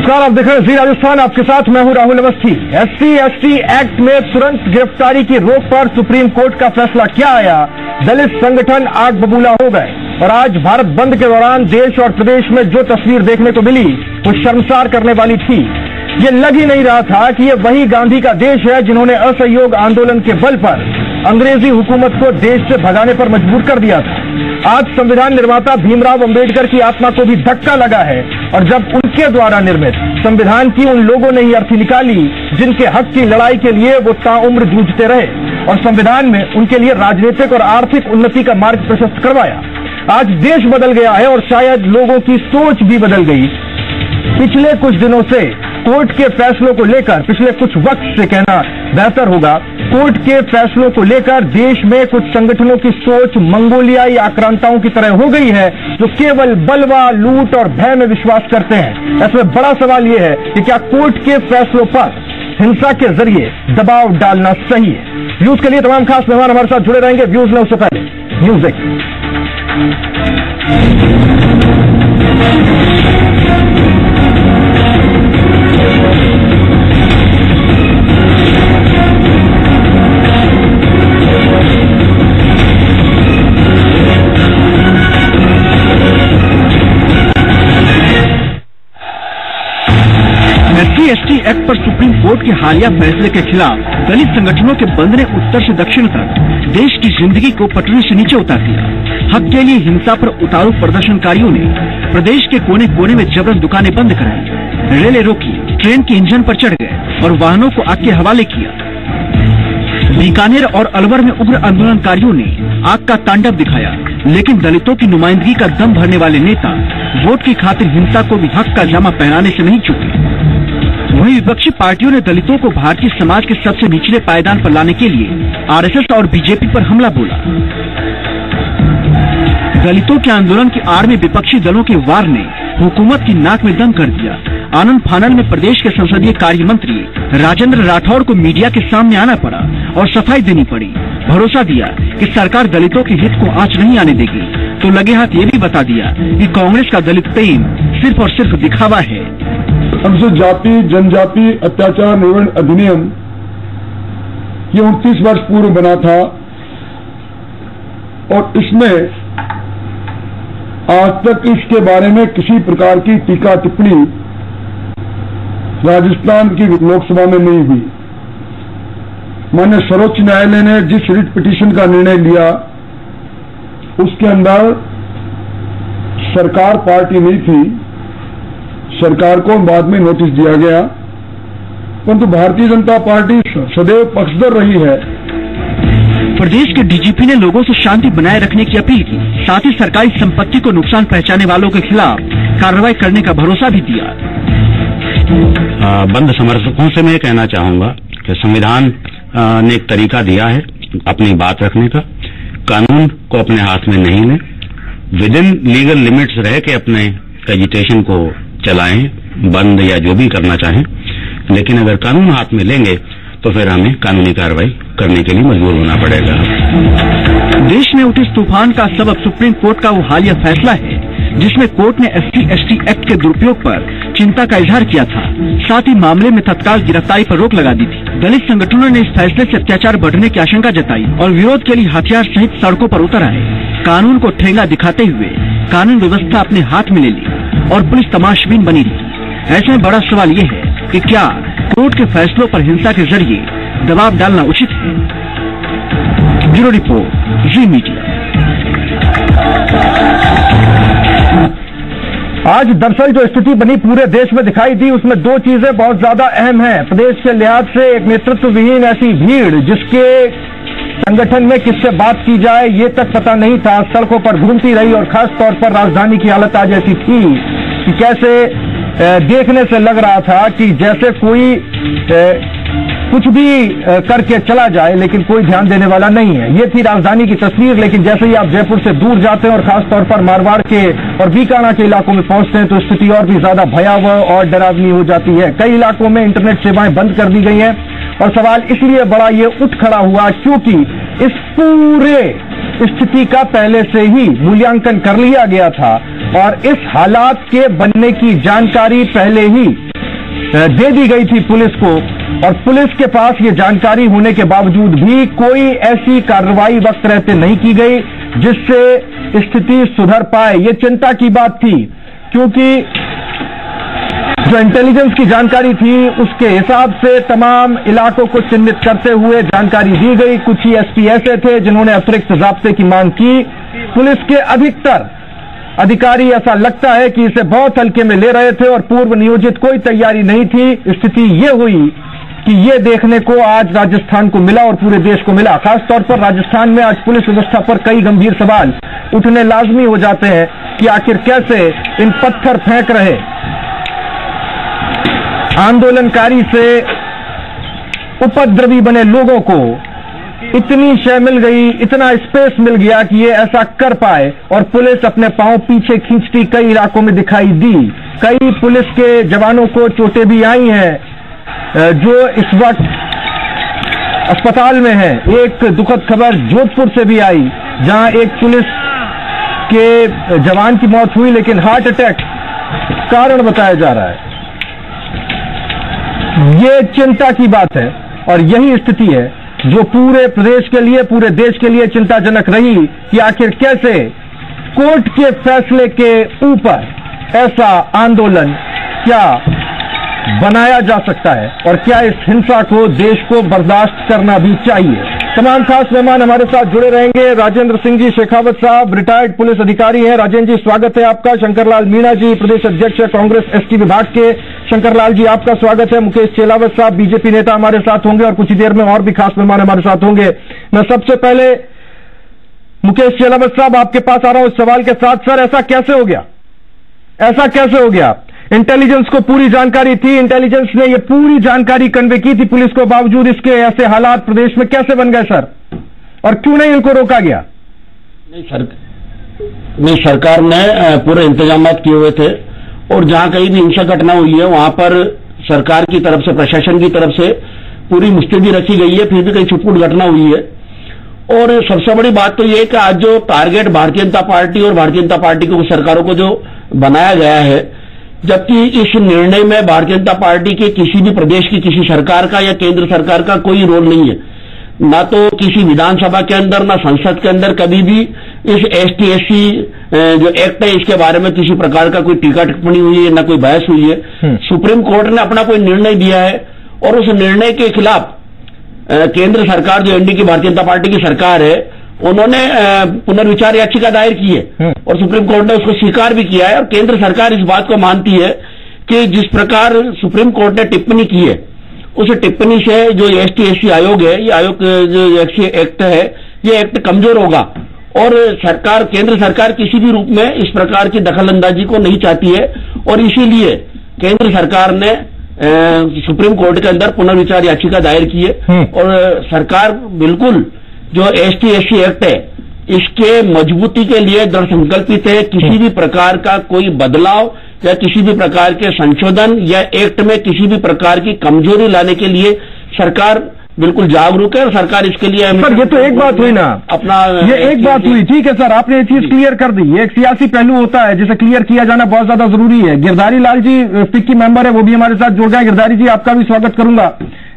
नमस्कार, आप देख रहे हैं जी राजस्थान। आपके साथ मैं हूं राहुल अवस्थी। SC/ST एक्ट में तुरंत गिरफ्तारी की रोक पर सुप्रीम कोर्ट का फैसला क्या आया? दलित संगठन आग बबूला हो गए और आज भारत बंद के दौरान देश और प्रदेश में जो तस्वीर देखने को मिली वो शर्मसार करने वाली थी। ये लग ही नहीं रहा था कि ये वही गांधी का देश है जिन्होंने असहयोग आंदोलन के बल पर अंग्रेजी हुकूमत को देश से भगाने पर मजबूर कर दिया था। आज संविधान निर्माता भीमराव अंबेडकर की आत्मा को भी धक्का लगा है और जब उनके द्वारा निर्मित संविधान की उन लोगों ने ही अर्थी निकाली जिनके हक की लड़ाई के लिए वो ताउम्र जूझते रहे और संविधान में उनके लिए राजनीतिक और आर्थिक उन्नति का मार्ग प्रशस्त करवाया। आज देश बदल गया है और शायद लोगों की सोच भी बदल गई। पिछले कुछ दिनों से कोर्ट के फैसलों को लेकर, पिछले कुछ वक्त से कहना बेहतर होगा, कोर्ट के फैसलों को लेकर देश में कुछ संगठनों की सोच मंगोलियाई आक्रांताओं की तरह हो गई है जो केवल बलवा, लूट और भय में विश्वास करते हैं। ऐसे बड़ा सवाल यह है कि क्या कोर्ट के फैसलों पर हिंसा के जरिए दबाव डालना सही है? व्यूज के लिए तमाम खास मेहमान हमारे साथ जुड़े रहेंगे। व्यूज में उससे पहले म्यूजिक। SC/ST एक्ट पर सुप्रीम कोर्ट के हालिया फैसले के खिलाफ दलित संगठनों के बंद ने उत्तर से दक्षिण तक देश की जिंदगी को पटरी से नीचे उतार दिया। हक के लिए हिंसा पर उतारू प्रदर्शनकारियों ने प्रदेश के कोने कोने में जबरन दुकानें बंद कराई, रेलें रोकी, ट्रेन के इंजन पर चढ़ गए और वाहनों को आग के हवाले किया। बीकानेर और अलवर में उग्र आंदोलनकारियों ने आग का तांडव दिखाया, लेकिन दलितों की नुमाइंदगी का दम भरने वाले नेता वोट की खातिर हिंसा को भी हक का जामा पहनाने से नहीं चूके। वहीं विपक्षी पार्टियों ने दलितों को भारतीय समाज के सबसे निचले पायदान पर लाने के लिए RSS और बीजेपी पर हमला बोला। दलितों के आंदोलन की आड़ में विपक्षी दलों के वार ने हुकूमत की नाक में दम कर दिया। आनंद फानन में प्रदेश के संसदीय कार्य मंत्री राजेंद्र राठौड़ को मीडिया के सामने आना पड़ा और सफाई देनी पड़ी। भरोसा दिया कि सरकार दलितों के हित को आंच नहीं आने देगी, तो लगे हाथ ये भी बता दिया कि कांग्रेस का दलित प्रेम सिर्फ और सिर्फ दिखावा है। अनुसूचित जाति जनजाति अत्याचार निवारण अधिनियम ये 29 वर्ष पूर्व बना था और इसमें आज तक इसके बारे में किसी प्रकार की टीका टिप्पणी राजस्थान की लोकसभा में नहीं हुई। माननीय सर्वोच्च न्यायालय ने जिस रिट पिटीशन का निर्णय लिया उसके अंदर सरकार पार्टी नहीं थी, सरकार को बाद में नोटिस दिया गया, परंतु भारतीय जनता पार्टी सदैव पक्षधर रही है। प्रदेश के डीजीपी ने लोगों से शांति बनाए रखने की अपील की, साथ ही सरकारी संपत्ति को नुकसान पहुंचाने वालों के खिलाफ कार्रवाई करने का भरोसा भी दिया। बंद समर्थकों से मैं कहना चाहूंगा कि संविधान ने एक तरीका दिया है अपनी बात रखने का। कानून को अपने हाथ में नहीं लें, विद इन लीगल लिमिट्स रह के अपने एजिटेशन को चलाएं, बंद या जो भी करना चाहें, लेकिन अगर कानून हाथ में लेंगे तो फिर हमें कानूनी कार्रवाई करने के लिए मजबूर होना पड़ेगा। देश में उठे इस तूफान का सबब सुप्रीम कोर्ट का वो हालिया फैसला है जिसमें कोर्ट ने SC/ST एक्ट के दुरुपयोग पर चिंता का इजहार किया था, साथ ही मामले में तत्काल गिरफ्तारी पर रोक लगा दी थी। दलित संगठनों ने इस फैसले से अत्याचार बढ़ने की आशंका जताई और विरोध के लिए हथियार सहित सड़कों पर उतर आए। कानून को ठेंगा दिखाते हुए कानून व्यवस्था अपने हाथ में ले ली और पुलिस तमाशबीन बनी रही। ऐसे में बड़ा सवाल ये है कि क्या कोर्ट के फैसलों पर हिंसा के जरिए दबाव डालना उचित है? ब्यूरो रिपोर्ट, जी मीडिया। आज दरअसल जो स्थिति बनी पूरे देश में दिखाई दी उसमें दो चीजें बहुत ज्यादा अहम हैं। प्रदेश के लिहाज से एक नेतृत्व विहीन ऐसी भीड़ जिसके संगठन में किससे बात की जाए ये तक पता नहीं था, सड़कों पर घूमती रही और खास तौर पर राजधानी की हालत आज ऐसी थी कि कैसे देखने से लग रहा था कि जैसे कोई कुछ भी करके चला जाए लेकिन कोई ध्यान देने वाला नहीं है। ये थी राजधानी की तस्वीर। लेकिन जैसे ही आप जयपुर से दूर जाते हैं और खासतौर पर मारवाड़ के और बीकानेर के इलाकों में पहुंचते हैं तो स्थिति और भी ज्यादा भयावह और डरावनी हो जाती है। कई इलाकों में इंटरनेट सेवाएं बंद कर दी गई हैं और सवाल इसलिए बड़ा ये उठ खड़ा हुआ क्योंकि इस पूरे स्थिति का पहले से ही मूल्यांकन कर लिया गया था और इस हालात के बनने की जानकारी पहले ही दे दी गई थी पुलिस को, और पुलिस के पास ये जानकारी होने के बावजूद भी कोई ऐसी कार्रवाई वक्त रहते नहीं की गई जिससे स्थिति सुधर पाए। ये चिंता की बात थी, क्योंकि जो इंटेलिजेंस की जानकारी थी उसके हिसाब से तमाम इलाकों को चिन्हित करते हुए जानकारी दी गई। कुछ ही एसपी ऐसे थे जिन्होंने अतिरिक्त जाब्ते की मांग की। पुलिस के अधिकतर अधिकारी ऐसा लगता है कि इसे बहुत हल्के में ले रहे थे और पूर्व नियोजित कोई तैयारी नहीं थी। स्थिति ये हुई कि ये देखने को आज राजस्थान को मिला और पूरे देश को मिला। खासतौर पर राजस्थान में आज पुलिस व्यवस्था पर कई गंभीर सवाल उठने लाजमी हो जाते हैं कि आखिर कैसे इन पत्थर फेंक रहे आंदोलनकारी से उपद्रवी बने लोगों को इतनी शय मिल गई, इतना स्पेस मिल गया कि ये ऐसा कर पाए, और पुलिस अपने पांव पीछे खींचती कई इलाकों में दिखाई दी। कई पुलिस के जवानों को चोटें भी आई हैं जो इस वक्त अस्पताल में हैं। एक दुखद खबर जोधपुर से भी आई जहां एक पुलिस के जवान की मौत हुई, लेकिन हार्ट अटैक कारण बताया जा रहा है। ये चिंता की बात है और यही स्थिति है जो पूरे प्रदेश के लिए, पूरे देश के लिए चिंताजनक रही कि आखिर कैसे कोर्ट के फैसले के ऊपर ऐसा आंदोलन क्या बनाया जा सकता है और क्या इस हिंसा को देश को बर्दाश्त करना भी चाहिए। तमाम खास मेहमान हमारे साथ जुड़े रहेंगे। राजेंद्र सिंह जी शेखावत साहब रिटायर्ड पुलिस अधिकारी हैं। राजेंद्र जी स्वागत है आपका। शंकरलाल मीणा जी प्रदेश अध्यक्ष कांग्रेस एसटी विभाग के, शंकरलाल जी आपका स्वागत है। मुकेश चेलावत साहब बीजेपी नेता हमारे साथ होंगे और कुछ ही देर में और भी खास मेहमान हमारे साथ होंगे। मैं सबसे पहले मुकेश चेलावत साहब आपके पास आ रहा हूं इस सवाल के साथ। सर, ऐसा कैसे हो गया? ऐसा कैसे हो गया? इंटेलिजेंस को पूरी जानकारी थी, इंटेलिजेंस ने ये पूरी जानकारी कन्वे की थी पुलिस को, बावजूद इसके ऐसे हालात प्रदेश में कैसे बन गए सर? और क्यों नहीं इनको रोका गया? नहीं, सरकार ने पूरे इंतजाम किए हुए थे और जहां कहीं भी हिंसा घटना हुई है वहां पर सरकार की तरफ से, प्रशासन की तरफ से पूरी मुस्तैदी रखी गई है। फिर भी कहीं छुटपुट घटना हुई है। और सबसे बड़ी बात तो यह कि आज जो टारगेट भारतीय जनता पार्टी और भारतीय जनता पार्टी को सरकारों को जो बनाया गया है, जबकि इस निर्णय में भारतीय जनता पार्टी के किसी भी प्रदेश की किसी सरकार का या केंद्र सरकार का कोई रोल नहीं है। ना तो किसी विधानसभा के अंदर, ना संसद के अंदर कभी भी इस एसटी एससी जो एक्ट है इसके बारे में किसी प्रकार का कोई टीका टिप्पणी हुई है, ना कोई बहस हुई है। सुप्रीम कोर्ट ने अपना कोई निर्णय दिया है और उस निर्णय के खिलाफ केंद्र सरकार, जो एनडीए की भारतीय जनता पार्टी की सरकार है, उन्होंने पुनर्विचार याचिका दायर की है और सुप्रीम कोर्ट ने उसको स्वीकार भी किया है। और केंद्र सरकार इस बात को मानती है कि जिस प्रकार सुप्रीम कोर्ट ने टिप्पणी की है, उस टिप्पणी से जो एसटी एससी आयोग है, ये आयोग जो एक्ट है, ये एक्ट कमजोर होगा और सरकार, केंद्र सरकार किसी भी रूप में इस प्रकार की दखलंदाजी को नहीं चाहती है। और इसीलिए केंद्र सरकार ने सुप्रीम कोर्ट के अंदर पुनर्विचार याचिका दायर की है और सरकार बिल्कुल जो एसटी एससी एक्ट है इसके मजबूती के लिए दृढ़ संकल्पित है। किसी भी प्रकार का कोई बदलाव या किसी भी प्रकार के संशोधन या एक्ट में किसी भी प्रकार की कमजोरी लाने के लिए सरकार बिल्कुल जागरूक है और सरकार इसके लिए सर, ये तो एक बात हुई ना, अपना ये एक बात हुई, ठीक है सर, आपने ये चीज क्लियर कर दी। ये एक सियासी पहलू होता है जिसे क्लियर किया जाना बहुत ज्यादा जरूरी है। गिरधारी लाल जी फिक्की मेंबर है, वो भी हमारे साथ जुड़ गए। गिरधारी जी आपका भी स्वागत करूंगा,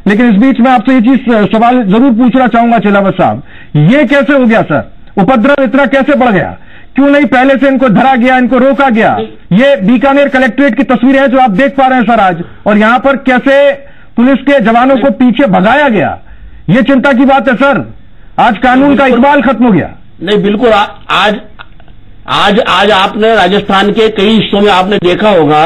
लेकिन इस बीच में आपसे ये चीज सवाल जरूर पूछना चाहूंगा चेलावत साहब, ये कैसे हो गया सर? उपद्रव इतना कैसे बढ़ गया? क्यों नहीं पहले से इनको धरा गया, इनको रोका गया? ये बीकानेर कलेक्ट्रेट की तस्वीरें हैं जो आप देख पा रहे हैं सर आज, और यहां पर कैसे पुलिस के जवानों को पीछे भगाया गया, ये चिंता की बात है सर। आज कानून का इकबाल खत्म हो गया। नहीं, बिल्कुल। आज आपने राजस्थान के कई हिस्सों में आपने देखा होगा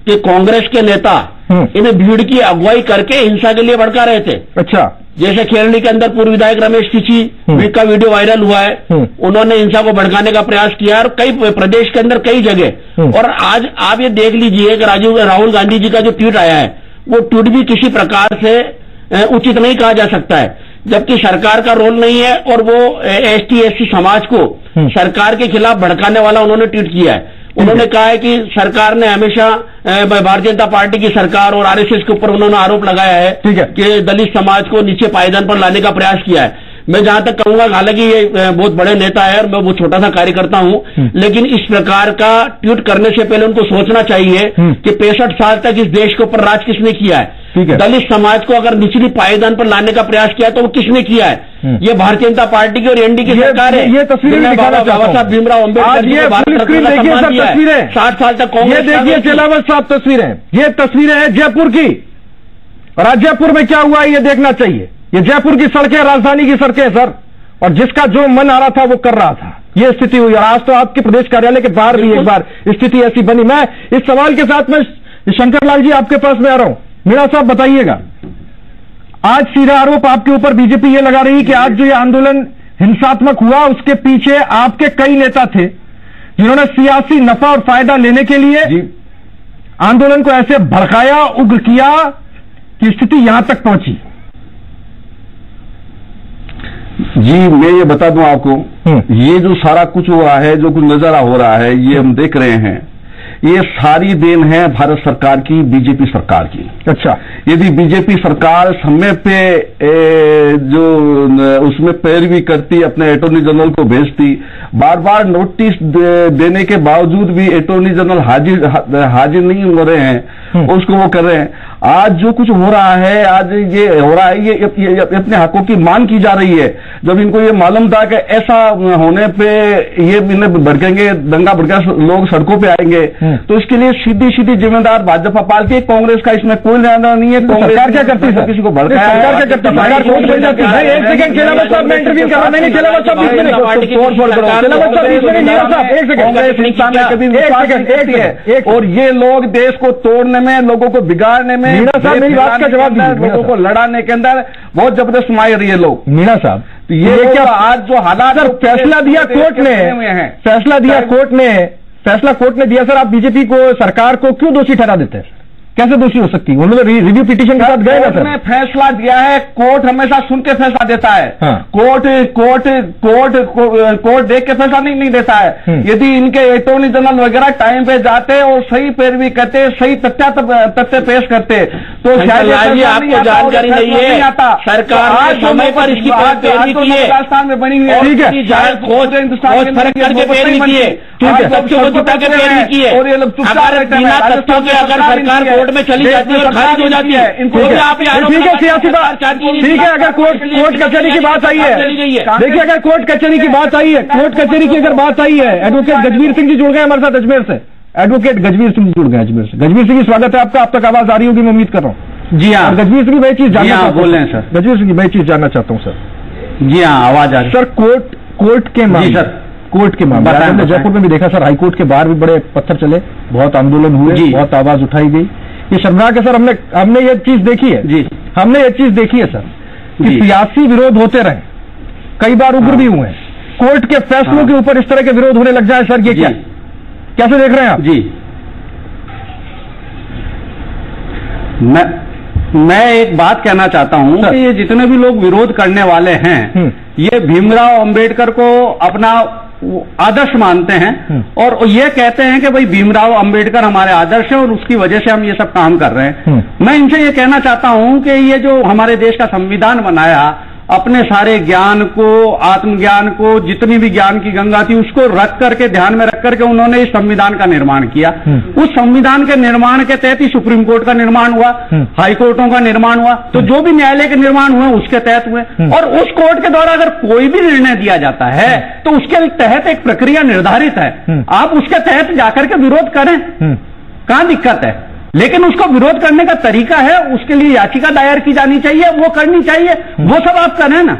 कि कांग्रेस के नेता इन्हें भीड़ की अगुवाई करके हिंसा के लिए भड़का रहे थे। अच्छा, जैसे खेरली के अंदर पूर्व विधायक रमेश किसी का वीडियो वायरल हुआ है, उन्होंने हिंसा को भड़काने का प्रयास किया और कई प्रदेश के अंदर कई जगह। और आज आप ये देख लीजिए कि राहुल गांधी जी का जो ट्वीट आया है, वो ट्वीट भी किसी प्रकार से उचित नहीं कहा जा सकता है, जबकि सरकार का रोल नहीं है और वो एसटी एससी समाज को सरकार के खिलाफ भड़काने वाला उन्होंने ट्वीट किया है। उन्होंने कहा है कि सरकार ने हमेशा भारतीय जनता पार्टी की सरकार और आरएसएस के ऊपर उन्होंने आरोप लगाया है कि दलित समाज को नीचे पायदान पर लाने का प्रयास किया है। मैं जहां तक कहूंगा, हालांकि ये बहुत बड़े नेता है और मैं बहुत छोटा सा कार्यकर्ता हूं, लेकिन इस प्रकार का ट्वीट करने से पहले उनको सोचना चाहिए कि 65 साल तक इस देश के ऊपर राज किसने किया है। दलित समाज को अगर निचली पायदान पर लाने का प्रयास किया तो वो किसने किया है? ये भारतीय जनता पार्टी की और एनडी की सरकार है। ये तस्वीरें बाबा साहब भीमराव अम्बेडकर जी को भारत रत्न का सम्मान दिया है। 60 साल तक कांग्रेस। ये देखिए चिलावत साहब तस्वीरें, ये तस्वीरें हैं जयपुर की, और आज जयपुर में क्या हुआ है ये देखना चाहिए। ये जयपुर की सड़कें, राजधानी की सड़कें सर, और जिसका जो मन आ रहा था वो कर रहा था। ये स्थिति हुई, और आज तो आपके प्रदेश कार्यालय के बाहर भी एक बार स्थिति ऐसी बनी। मैं इस सवाल के साथ में शंकर लाल जी आपके पास में आ रहा हूं। मीणा साहब बताइएगा, आज सीधा आरोप आपके ऊपर बीजेपी ये लगा रही है कि आज जो ये आंदोलन हिंसात्मक हुआ उसके पीछे आपके कई नेता थे जिन्होंने सियासी नफा और फायदा लेने के लिए आंदोलन को ऐसे भड़काया, उग्र किया कि स्थिति यहां तक पहुंची। जी मैं ये बता दूं आपको, ये जो सारा कुछ हुआ है, जो कुछ नजारा हो रहा है, ये हम देख रहे हैं, ये सारी देन है भारत सरकार की, बीजेपी सरकार की। अच्छा, यदि बीजेपी सरकार समय पे जो उसमें पैरवी करती, अपने अटॉर्नी जनरल को भेजती, बार बार नोटिस देने के बावजूद भी अटॉर्नी जनरल हाजिर नहीं हो रहे हैं, उसको वो कर रहे हैं। आज जो कुछ हो रहा है, आज ये हो रहा है, ये अपने हकों की मांग की जा रही है। जब इनको ये मालूम था कि ऐसा होने पे ये इन्हें भड़केंगे, दंगा भड़का लोग सड़कों पे आएंगे, तो इसके लिए सीधी सीधी जिम्मेदार भाजपा पार्टी, कांग्रेस का इसमें कोई लेना नहीं है। सरकार क्या करती है? किसी को भड़काया? सरकार क्या करती है? सरकार कोर्ट बन जाती है। एक सेकंड, खिलावत साहब मैं इंटरव्यू कर रहा हूं। नहीं, खिलावत साहब बीच में नहीं, खिलावत साहब बीच में नहीं, मीणा साहब एक सेकंड, और ये लोग देश को तोड़ने में, लोगों को बिगाड़ने में, मीणा साहब मेरी बात का जवाब दीजिए। लोगों को लड़ाने के अंदर बहुत जबरदस्त माहिर ये लोग। मीणा साहब, तो ये क्या आज जो हालात फैसला दिया कोर्ट ने, फैसला दिया कोर्ट ने दिया सर, आप बीजेपी को, सरकार को क्यों दोषी ठहरा देते हैं? कैसे दोषी हो सकती है? उन्होंने रिव्यू पिटीशन के साथ गए ना सर। फैसला दिया है, कोर्ट हमेशा सुन के फैसला देता है। हाँ। कोर्ट देख के फैसला नहीं देता है। यदि इनके अटॉर्नी जनरल वगैरह टाइम पे जाते और सही पैरवी करते, सही तथ्य पेश करते, तो शायद आपको जानकारी नहीं है, सरकार ने समय पर इसकी पैरवी की है, राजस्थान में बनी हुई है, ठीक है, हिंदुस्तान फर्क करके पैरवी की है, जुटा के पैरवी की है, और ये लोग बिना तथ्यों के अगर सरकार कोर्ट में चली जाती है और खारिज हो जाती है, ठीक है, सियासी बात, ठीक है। अगर कोर्ट कचहरी की बात आई है, देखिए अगर कोर्ट कचहरी की बात आई है, कोर्ट कचहरी की अगर बात आई है, एडवोकेट गजबीर सिंह जी जुड़ गए हमारे साथ अजमेर से। एडवोकेट गजबीर सिंह जुड़ गए अजमेर से। गजबीर सिंह जी स्वागत है आपका, आप तक आवाज आ रही होगी मैं उम्मीद कर रहा हूँ। जी हाँ, गजबीर सिंह मैं चीज जानना चाहता हूँ। बोल रहे हैं सर। गजबीर सिंह मैं चीज जानना चाहता हूँ सर। जी हाँ, आवाज आ रही है सर। कोर्ट के मामले, कोर्ट के मामले हमने जयपुर में भी देखा सर, हाईकोर्ट के बाहर भी बड़े पत्थर चले, बहुत आंदोलन हुए, बहुत आवाज उठाई गई। ये शर्मनाक है सर। हमने ये चीज देखी है जी, हमने ये चीज देखी है सर कि सियासी विरोध होते रहे, कई बार उग्र भी हुए, कोर्ट के फैसलों के ऊपर इस तरह के विरोध होने लग जाए सर, ये क्या, कैसे देख रहे हैं आप? जी, मैं एक बात कहना चाहता हूं कि ये जितने भी लोग विरोध करने वाले हैं, ये भीमराव अंबेडकर को अपना आदर्श मानते हैं और ये कहते हैं कि भाई भीमराव अंबेडकर हमारे आदर्श हैं और उसकी वजह से हम ये सब काम कर रहे हैं। मैं इनसे ये कहना चाहता हूं कि ये जो हमारे देश का संविधान बनाया, अपने सारे ज्ञान को, आत्मज्ञान को, जितनी भी ज्ञान की गंगा थी उसको रख करके, ध्यान में रख करके उन्होंने इस संविधान का निर्माण किया। उस संविधान के निर्माण के तहत ही सुप्रीम कोर्ट का निर्माण हुआ, हाई कोर्टों का निर्माण हुआ, तो जो भी न्यायालय के निर्माण हुए उसके तहत हुए। और उस कोर्ट के द्वारा अगर कोई भी निर्णय दिया जाता है तो उसके तहत एक प्रक्रिया निर्धारित है, आप उसके तहत जाकर के विरोध करें, कहां दिक्कत है। लेकिन उसको विरोध करने का तरीका है, उसके लिए याचिका दायर की जानी चाहिए, वो करनी चाहिए, वो सब आप करें ना,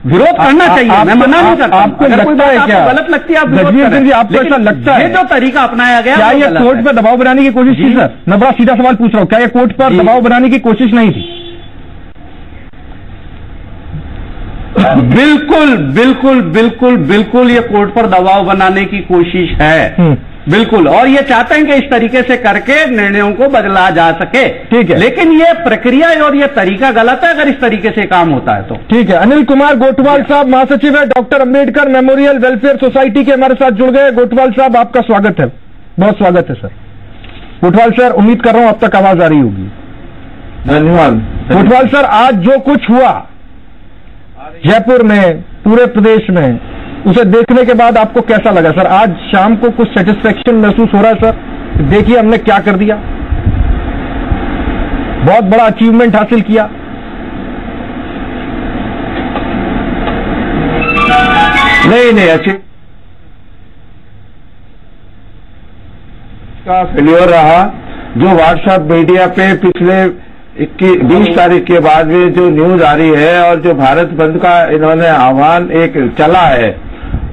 विरोध करना चाहिए, मैं मना नहीं करता। आपको लगता है क्या गलत लगती है? गजबीर सिंह जी, आपको ऐसा लगता है ये जो तरीका अपनाया गया, क्या ये कोर्ट पर दबाव बनाने की कोशिश थी सर? मैं बड़ा सीधा सवाल पूछ रहा हूं, क्या ये कोर्ट पर दबाव बनाने की कोशिश नहीं थी? बिल्कुल बिल्कुल बिल्कुल बिल्कुल ये कोर्ट पर दबाव बनाने की कोशिश है, बिल्कुल। और ये चाहते हैं कि इस तरीके से करके निर्णयों को बदला जा सके, ठीक है। लेकिन ये प्रक्रिया और ये तरीका गलत है अगर इस तरीके से काम होता है तो। ठीक है। अनिल कुमार गोटवाल साहब महासचिव है doctor Ambedkar memorial welfare society के, हमारे साथ जुड़ गए। गोटवाल साहब आपका स्वागत है, बहुत स्वागत है सर। गोटवाल सर, उम्मीद कर रहा हूं अब तक आवाज आ रही होगी। धन्यवाद। गोटवाल सर, आज जो कुछ हुआ जयपुर में, पूरे प्रदेश में, उसे देखने के बाद आपको कैसा लगा सर? आज शाम को कुछ सेटिस्फेक्शन महसूस हो रहा है सर? देखिए हमने क्या कर दिया, बहुत बड़ा अचीवमेंट हासिल किया। नहीं अच्छी का फेल्योर रहा। जो व्हाट्सएप मीडिया पे पिछले 20 तारीख के बाद में जो न्यूज आ रही है और जो भारत बंद का इन्होंने आह्वान एक चला है,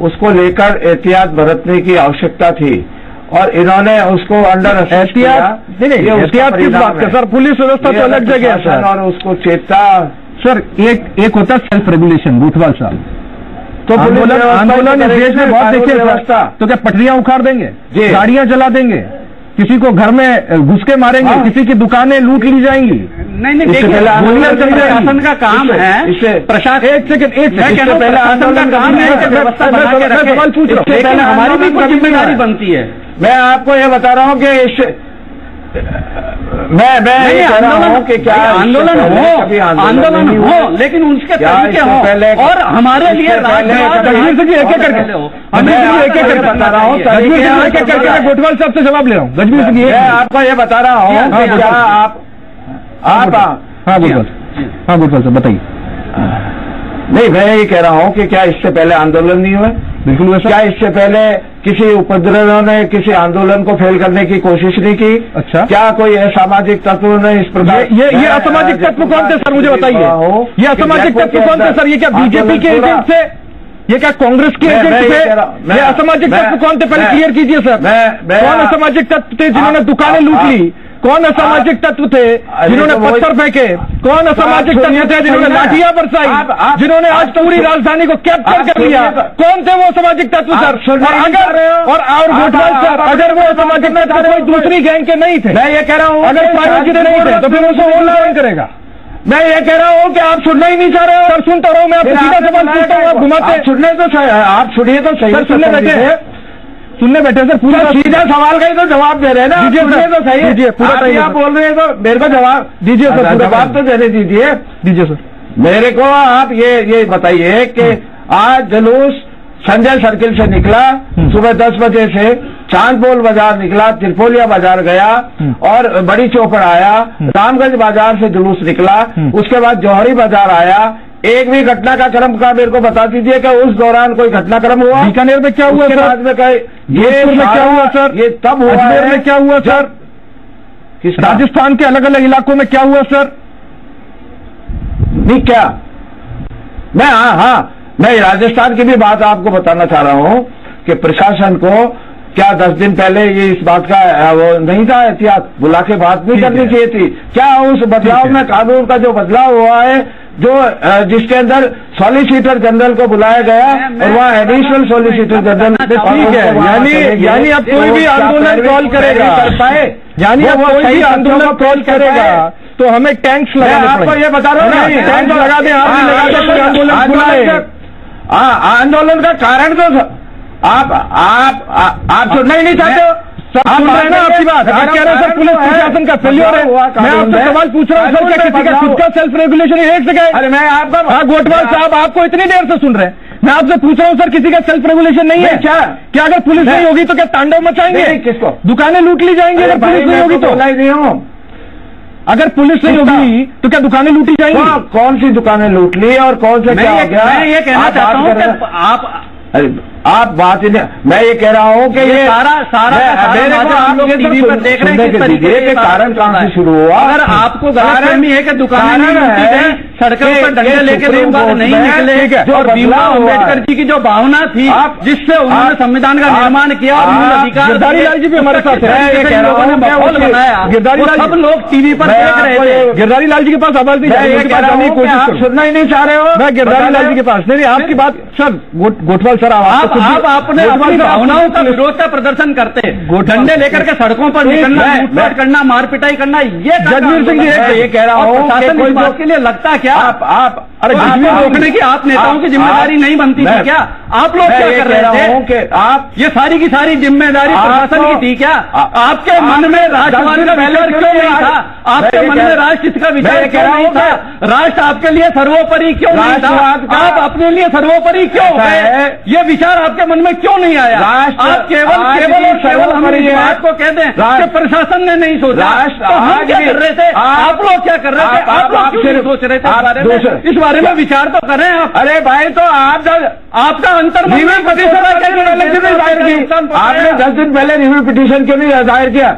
उसको लेकर एहतियात बरतने की आवश्यकता थी और इन्होंने उसको अंडर एहतियात एहतियात किस बात का सर? पुलिस व्यवस्था तो अलग जगह है सर, और उसको चेता सर एक होता है सेल्फ रेगुलेशन। बूथवाल साहब, तो आंदोलन इस देश में बहुत देखे व्यवस्था, तो क्या पटरियां उखाड़ देंगे, गाड़ियां जला देंगे, किसी को घर में घुस के मारेंगे, किसी की दुकानें लूट ली जाएंगी? नहीं देखिए, प्रशासन का काम है, इससे प्रशासन एक सेकंड पहले आंदोलन का काम है, व्यवस्था बना के रखे। सवाल पूछ रहा हूं, हमारी भी कुछ जिम्मेदारी बनती है। मैं आपको ये बता रहा हूँ कि इससे मैं कह रहा हूँ कि क्या आंदोलन हो, लेकिन उसके तरीके हो और हमारे लिए एक एक करके बता रहा हूँ, गोठवाल साहब से जवाब ले रहा हूँ। गजबीर सिंह, मैं आपको ये बता रहा हूँ कि क्या आप गोठवाल साहब बताइए। नहीं, मैं ये कह रहा हूँ कि क्या इससे पहले आंदोलन नहीं हुआ? बिल्कुल हुआ। क्या इससे पहले किसी उपद्रवियों ने किसी आंदोलन को फेल करने की कोशिश नहीं की? अच्छा, क्या कोई असामाजिक तत्वों ने इस प्रकार ये असामाजिक तत्व कौन थे सर, मुझे बताइए। ये असामाजिक तत्व कौन थे सर? ये क्या बीजेपी के एजेंट थे? ये क्या कांग्रेस के एजेंट थे? ये असामाजिक तत्व कौन थे? पहले क्लियर कीजिए सर। कौन असामाजिक तत्व थे जिन्होंने दुकानें लूट ली? कौन असामाजिक तत्व थे जिन्होंने पत्थर फेंके? कौन असामाजिक तत्व थे जिन्होंने लाठियां बरसाई, जिन्होंने आज पूरी राजधानी को कैप्चर कर लिया? कौन थे वो असामाजिक तत्व सर? और गोठवाल सर, अगर वो असामाजिक तत्व कोई दूसरी गैंग के नहीं थे, मैं ये कह रहा हूँ, अगर प्रायोजित नहीं थे, तो फिर उसको कौन करेगा? मैं ये कह रहा हूँ कि आप सुनना ही नहीं चाह रहे हो सर। सुनता रहा हूँ मैं, आपको सीधा सवाल पूछता हूँ, आप घुमाते। सुनने तो सही, आप सुनिए तो सही। सुनने बैठे सर, पूरा सीधा सवाल का ही तो जवाब दे रहे हैं ना। दीजिए तो सही दीजिए, पूरा आप बोल रहे हैं तो मेरे को जवाब दीजिए सर, जवाब तो देने दीजिए सर मेरे को। आप ये बताइए कि आज जुलूस संजय सर्किल से निकला सुबह 10 बजे से, चांदपोल बाजार निकला, त्रिपोलिया बाजार गया और बड़ी चौपड़ आया, रामगंज बाजार से जुलूस निकला, उसके बाद जौहरी बाजार आया। एक भी घटनाक्रम का मेरे को बता दीजिए कि उस दौरान कोई घटनाक्रम हुआ? बीकानेर में क्या हुआ सर? में क्या हुआ सर? ये तब हुआ। अजमेर में क्या हुआ सर? राजस्थान के अलग अलग इलाकों में क्या हुआ सर? नहीं क्या मैं राजस्थान की भी बात आपको बताना चाह रहा हूं कि प्रशासन को क्या 10 दिन पहले ये इस बात का वो नहीं था, एहतियात बुला के बात नहीं करनी चाहिए थी? क्या उस बदलाव में कानून का जो बदलाव हुआ है, जो जिसके अंदर सॉलिसिटर जनरल को बुलाया गया और वहाँ एडिशनल सॉलिसिटर जनरल, ठीक है, यानी अब कोई भी आंदोलन कॉल करेगा कर पाए, यानी अब कोई भी आंदोलन कॉल करेगा तो हमें टैंक्स लगाने पड़ेंगे। आपको ये बता रहा हूँ, टैंक्स लगा दें, आप भी लगा दें, आंदोलन बुलाए। आंदोलन का कारण तो आप सुनना ही नहीं चाहते हो। आप ना आपकी बात, आप कह रहे हैं सर पुलिस प्रशासन का फेल्योर है। मैं आपसे सवाल पूछ रहा हूँ सर, क्या किसी का खुद का सेल्फ रेगुलेशन एक जगह? अरे मैं आपका गोठवाल साहब आपको इतनी देर से सुन रहे हैं, मैं आपसे पूछ रहा हूँ सर, किसी का सेल्फ रेगुलेशन नहीं है क्या? अगर पुलिस नहीं होगी तो क्या तांडव मचाएंगे? किसको? दुकानें लूट ली जाएंगी अगर पुलिस नहीं होगी तो? नहीं हूँ। अगर पुलिस नहीं होगी तो क्या दुकानें लूटी जाएंगी? कौन सी दुकानें लूट ली और कौन से क्या हो गया? मैं ये कहना चाहता हूँ कि आप बात ही नहीं, मैं ये कह रहा हूँ कि ये सारा मेरे को आप लोग टीवी पर देख रहे हैं किस तरीके के कारण कहाँ से शुरू हुआ? अगर आपको गलतफहमी है कि दुकानें नहीं लूटी गई, सड़कों पर डंडे लेके लोग नहीं निकले, और भीमराव अम्बेडकर जी की जो भावना थी जिससे उन्होंने संविधान का निर्माण किया और उन्होंने अधिकार, गिरधारी लाल जी भी हमारे साथ है, लोगों ने माहौल बनाया, गिरधारी लाल सब लोग टीवी पर देख रहे थे। गिरधारी लाल जी के पास आवाज नहीं, कोशिश सुनना ही नहीं चाह रहे हो। मैं गिरधारी लाल जी के पास नहीं, आपकी बात सर गोठवाल सर, आप अपने अपनी भावनाओं का विरोध का प्रदर्शन करते, डंडे लेकर के सड़कों पर निकलना, लूटपाट करना, मार पिटाई करना, ये जगबीर सिंह जी ये कह रहा हूँ शासन इस बात के लिए लगता क्या? आप अरे रोकने की आप नेताओं की जिम्मेदारी नहीं बनती थी क्या? आप लोग क्या कर रहे थे? आप ये सारी की सारी जिम्मेदारी प्रशासन की थी क्या? आपके मन में राष्ट्रवाद का विचार क्यों नहीं था? आपके मन में राष्ट्रहित का विचार क्यों नहीं था? राष्ट्र आपके लिए सर्वोपरि क्यों नहीं था? आप अपने लिए सर्वोपरि क्यों गए? ये विचार आपके मन में क्यों नहीं आया? आप केवल हम इस बात को कहते हैं कि प्रशासन ने नहीं सोचा, तो हम क्या कर रहे थे? आप लोग क्या कर रहे थे? आप लोग क्यों नहीं सोच रहे थे? इस बारे में विचार तो करें आप। अरे भाई, तो आप जब आपका अंतर रिव्यू पिटीशन दायर की, आपने 10 दिन पहले रिव्यू पिटीशन क्यों नहीं दायर किया?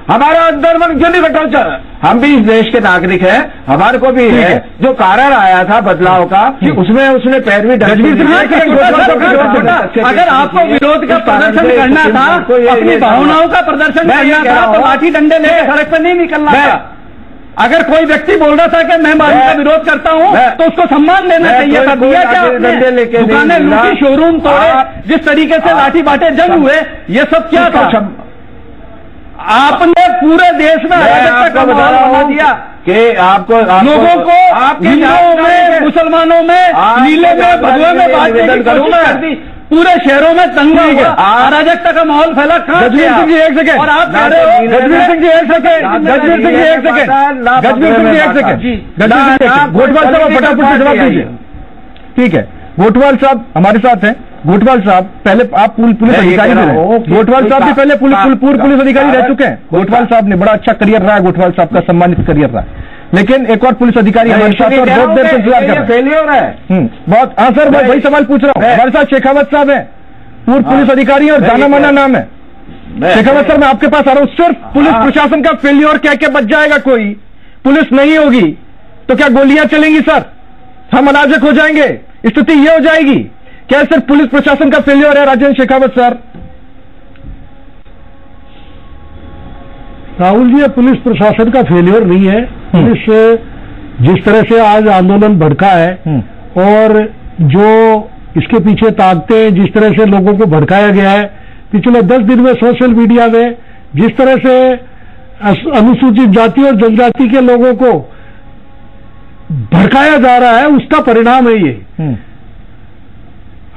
हमारा अंतर्मन क्यों नहीं घटा? हम भी इस देश के नागरिक हैं, हमारे को भी है जो कारण आया था बदलाव का, उसमें उसने पैरवी अगर आपको विरोध का प्रदर्शन करना था, अपनी भावनाओं का प्रदर्शन करना था, तो लाठी डंडे लेकर सड़क पर नहीं निकलना था। अगर कोई व्यक्ति बोल रहा था कि मैं बालू का विरोध करता हूं, तो उसको सम्मान देना चाहिए था। दिया क्या आपने? दुकानें लूटी, शोरूम तोड़े, जिस तरीके से लाठी बाटे जंग हुए, ये सब क्या था? आपने पूरे देश में अराजकता का माहौल बना दिया कि आपको लोगों को हिंदुओं में, मुसलमानों में, नीले में, भगवे में बांटने की कोशिश कर दी। पूरे शहरों में दंगा हुआ, अराजकता का माहौल फैला। गजबीर सिंह जी एक सेकेंड, और आप कह रहे हो गजबीर सिंह जी एक सेकेंड, गजबीर सिंह जी एक सेकेंड, गजबीर सिंह जी एक सेकेंड, गोटवाल साहब फटाफट से जवाब दीजिए। ठीक है, गोटवाल साहब हमारे साथ हैं। गोटवाल साहब, पहले आप पुलिस अधिकारी भी रहे, गोटवाल साहब भी पहले पूर्व पुलिस अधिकारी रह चुके हैं। गोटवाल साहब ने बड़ा अच्छा करियर रहा है, गोटवाल साहब का सम्मानित करियर रहा है। लेकिन एक और पुलिस अधिकारी हमारे साथ और बहुत देर से इंतजार कर रहे हैं। बहुत, हाँ सर, मैं वही सवाल पूछ रहा हूँ। हमारे साथ शेखावत साहब हैं, पूर्व पुलिस अधिकारी और जाना माना नाम है शेखावत सर। मैं आपके पास आ रहा हूँ। सिर्फ पुलिस प्रशासन का फेल्योर कह के बच जाएगा कोई? पुलिस नहीं होगी तो क्या गोलियां चलेंगी सर? हम अराजक हो जाएंगे? स्थिति ये हो जाएगी? क्या सिर्फ पुलिस प्रशासन का फेल्योर है राजेंद्र शेखावत सर? राहुल जी, पुलिस प्रशासन का फेलियर नहीं है। पुलिस जिस तरह से आज आंदोलन भड़का है और जो इसके पीछे ताकते हैं, जिस तरह से लोगों को भड़काया गया है पिछले 10 दिन में सोशल मीडिया में, जिस तरह से अनुसूचित जाति और जनजाति के लोगों को भड़काया जा रहा है, उसका परिणाम है ये।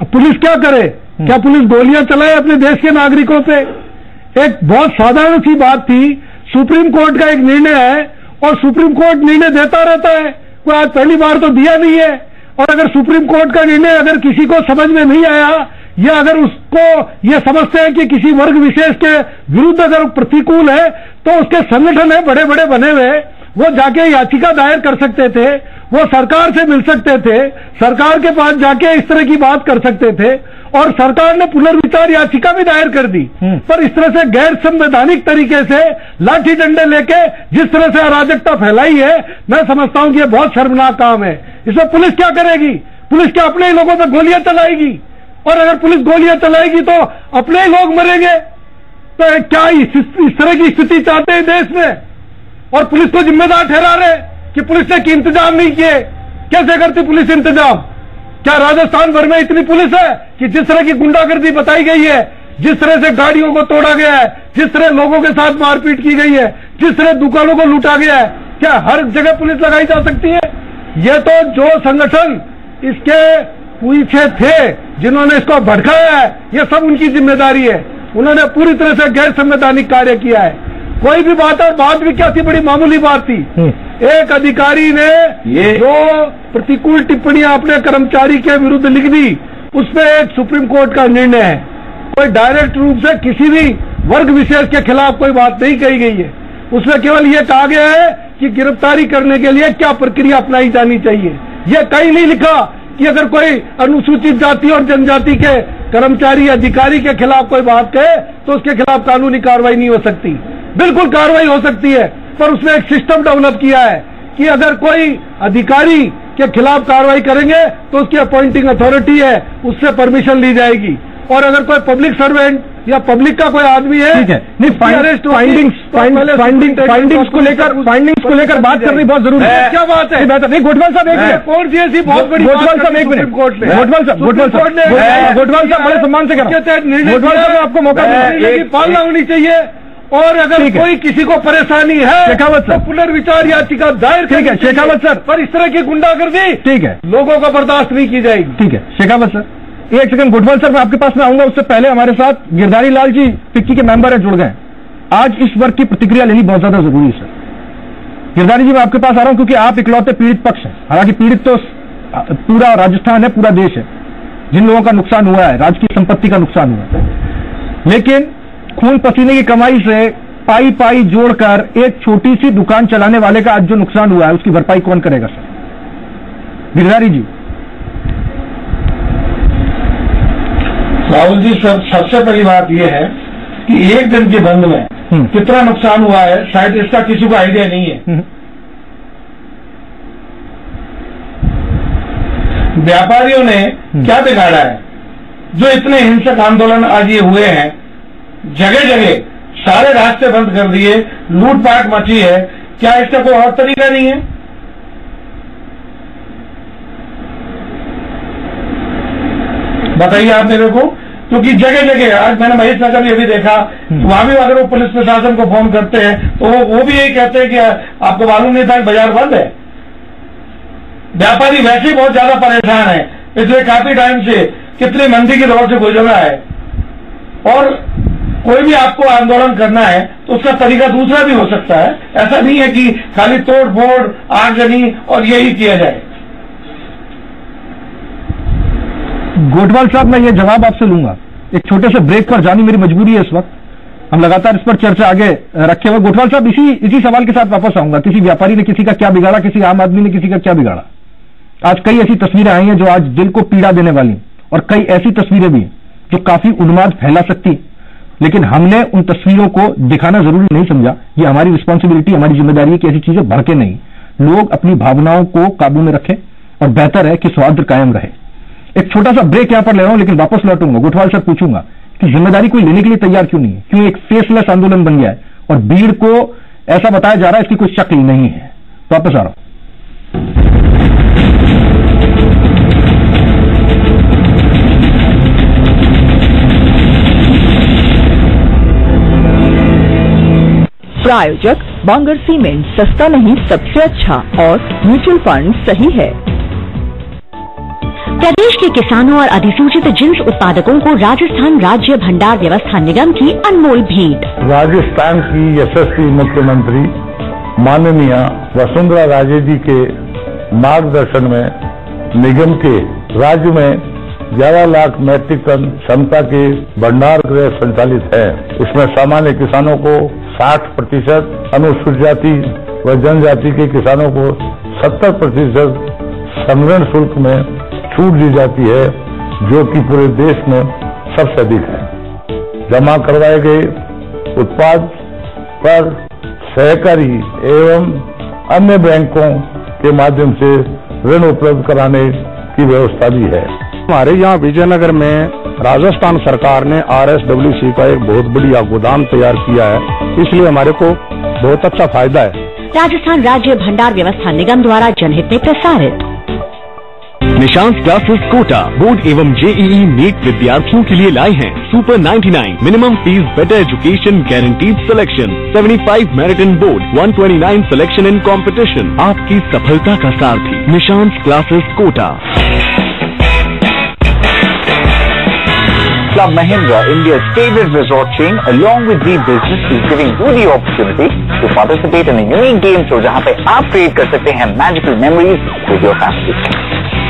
अब पुलिस क्या करे? क्या पुलिस गोलियां चलाए अपने देश के नागरिकों पे? एक बहुत साधारण सी बात थी, सुप्रीम कोर्ट का एक निर्णय है और सुप्रीम कोर्ट निर्णय देता रहता है, कोई आज पहली बार तो दिया नहीं है। और अगर सुप्रीम कोर्ट का निर्णय अगर किसी को समझ में नहीं आया, या अगर उसको ये समझते हैं कि किसी वर्ग विशेष के विरुद्ध अगर प्रतिकूल है, तो उसके संगठन है बड़े बड़े बने हुए, वो जाके याचिका दायर कर सकते थे, वो सरकार से मिल सकते थे, सरकार के पास जाके इस तरह की बात कर सकते थे, और सरकार ने पुनर्विचार याचिका भी दायर कर दी। पर इस तरह से गैर संवैधानिक तरीके से लाठी डंडे लेके जिस तरह से अराजकता फैलाई है, मैं समझता हूं कि यह बहुत शर्मनाक काम है। इसमें पुलिस क्या करेगी? पुलिस क्या अपने ही लोगों पर गोलियां चलाएगी? और अगर पुलिस गोलियां चलाएगी तो अपने ही लोग मरेंगे। तो क्या इस तरह की स्थिति चाहते हैं देश में? और पुलिस को जिम्मेदार ठहरा रहे कि पुलिस ने इंतजाम नहीं किए। कैसे करती पुलिस इंतजाम? क्या राजस्थान भर में इतनी पुलिस है कि जिस तरह की गुंडागर्दी बताई गई है, जिस तरह से गाड़ियों को तोड़ा गया है, जिस तरह लोगों के साथ मारपीट की गई है, जिस तरह दुकानों को लूटा गया है, क्या हर जगह पुलिस लगाई जा सकती है? ये तो जो संगठन इसके पीछे थे, जिन्होंने इसको भड़काया है, ये सब उनकी जिम्मेदारी है। उन्होंने पूरी तरह से गैर संवैधानिक कार्य किया है। कोई भी बात है, बात भी क्या थी, बड़ी मामूली बात थी। एक अधिकारी ने जो प्रतिकूल टिप्पणियां अपने कर्मचारी के विरुद्ध लिख दी, उसमें एक सुप्रीम कोर्ट का निर्णय है। कोई डायरेक्ट रूप से किसी भी वर्ग विशेष के खिलाफ कोई बात नहीं कही गई है। उसमें केवल ये कहा गया है कि गिरफ्तारी करने के लिए क्या प्रक्रिया अपनाई जानी चाहिए। यह कहीं नहीं लिखा कि अगर कोई अनुसूचित जाति और जनजाति के कर्मचारी अधिकारी के खिलाफ कोई बात कहे तो उसके खिलाफ कानूनी कार्रवाई नहीं हो सकती। बिल्कुल कार्रवाई हो सकती है, पर उसने एक सिस्टम डेवलप किया है कि अगर कोई अधिकारी के खिलाफ कार्रवाई करेंगे तो उसकी अपॉइंटिंग अथॉरिटी है, उससे परमिशन ली जाएगी। और अगर कोई पब्लिक सर्वेंट या पब्लिक का कोई आदमी है, ठीक है, नहीं फाइंडिंग्स को लेकर बात करनी बहुत जरूरी है। क्या बात है? नहीं, गोटवाल साहब एक मिनट, कोर्ट जैसी बहुत बड़ी गोटवाल साहब एक मिनट, गोटवाल साहब बड़े सम्मान से करो। गोटवाल साहब आपको मौका पालना होनी चाहिए। और अगर कोई किसी को परेशानी है शेखावत सर, तो पुनर्विचार याचिका दायर ठीक है शेखावत सर, पर इस तरह की गुंडागर्दी ठीक है लोगों को बर्दाश्त नहीं की जाएगी। ठीक है शेखावत सर, एक सेकंड गुटवाल सर, मैं आपके पास में आऊंगा, उससे पहले हमारे साथ गिरधारी लाल जी फिक्की के मेंबर है, जुड़ गए। आज इस वर्ग की प्रतिक्रिया लेनी बहुत ज्यादा जरूरी है सर। गिरधारी जी मैं आपके पास आ रहा हूं क्योंकि आप इकलौते पीड़ित पक्ष हैं। हालांकि पीड़ित तो पूरा राजस्थान है, पूरा देश है, जिन लोगों का नुकसान हुआ है, राज्य की संपत्ति का नुकसान हुआ है, लेकिन खून पसीने की कमाई से पाई पाई जोड़कर एक छोटी सी दुकान चलाने वाले का आज जो नुकसान हुआ है उसकी भरपाई कौन करेगा सर? गिरधारी जी। राहुल जी, सबसे बड़ी बात यह है कि एक दिन के बंद में कितना नुकसान हुआ है शायद इसका किसी को आइडिया नहीं है। व्यापारियों ने क्या बिगाड़ा है जो इतने हिंसक आंदोलन आज ये हुए हैं, जगह जगह सारे रास्ते बंद कर दिए, लूटपाट मची है, क्या इसका कोई और तरीका नहीं है? बताइए आप मेरे को, क्योंकि जगह जगह आज मैंने महेश नगर ये भी देखा, वहां भी अगर वो पुलिस प्रशासन को फोन करते हैं तो वो भी यही कहते हैं कि आपको मालूम नहीं था कि बाजार बंद है। व्यापारी वैसे ही बहुत ज्यादा परेशान है, पिछले काफी टाइम से कितनी मंदी की दौर से गुजर रहा है, और कोई भी आपको आंदोलन करना है तो उसका तरीका दूसरा भी हो सकता है। ऐसा नहीं है कि खाली तोड़ फोड़, आगजनी और यही किया जाए। गोटवाल साहब, मैं ये जवाब आपसे लूंगा, एक छोटे से ब्रेक पर जानी मेरी मजबूरी है इस वक्त, हम लगातार इस पर चर्चा आगे रखे हुए। गोटवाल साहब, इसी सवाल के साथ वापस आऊंगा। किसी व्यापारी ने किसी का क्या बिगाड़ा, किसी आम आदमी ने किसी का क्या बिगाड़ा? आज कई ऐसी तस्वीरें आई हैं जो आज दिल को पीड़ा देने वाली, और कई ऐसी तस्वीरें भी जो काफी उन्माद फैला सकती, लेकिन हमने उन तस्वीरों को दिखाना जरूरी नहीं समझा। ये हमारी रिस्पॉन्सिबिलिटी, हमारी जिम्मेदारी है कि ऐसी चीजें भड़के नहीं, लोग अपनी भावनाओं को काबू में रखें, और बेहतर है कि सौहार्द कायम रहे। एक छोटा सा ब्रेक यहां पर ले रहा हूं, लेकिन वापस लौटूंगा। गोठवाल सर पूछूंगा कि जिम्मेदारी कोई लेने के लिए तैयार क्यों नहीं है, क्यों एक फेसलेस आंदोलन बन गया है और भीड़ को ऐसा बताया जा रहा है इसकी कोई शक्ल नहीं है। वापस आ रहा हूं। प्रायोजक बांगर सीमेंट, सस्ता नहीं सबसे अच्छा, और म्यूचुअल फंड सही है। प्रदेश के किसानों और अधिसूचित जिन्स उत्पादकों को राजस्थान राज्य भंडार व्यवस्था निगम की अनमोल भेंट। राजस्थान की यशस्वी मुख्यमंत्री माननीय वसुंधरा राजे जी के मार्गदर्शन में निगम के राज्य में 11 लाख मेट्रिक टन क्षमता के भंडार गृह संचालित है। इसमें सामान्य किसानों को 60%, अनुसूचित जाति व जनजाति के किसानों को 70% संग्रहण शुल्क में छूट दी जाती है, जो कि पूरे देश में सबसे अधिक है। जमा करवाए गए उत्पाद पर सहकारी एवं अन्य बैंकों के माध्यम से ऋण उपलब्ध कराने की व्यवस्था भी है। हमारे यहाँ विजयनगर में राजस्थान सरकार ने RSWC का एक बहुत बढ़िया गोदाम तैयार किया है, इसलिए हमारे को बहुत अच्छा फायदा है। राजस्थान राज्य भंडार व्यवस्था निगम द्वारा जनहित में प्रसारित। निशांत क्लासेस कोटा बोर्ड एवं JEE नीट विद्यार्थियों के लिए लाए हैं super 99 minimum fees, better education, guaranteed selection, 75 merit in board, 129 selection in competition. आपकी सफलता का सारथी Nishant classes Kota. Club Mahindra, India's favorite resort chain, along with the business, is giving you the opportunity to participate in a unique game show, जहाँ पे आप create कर सकते हैं magical memories with your family.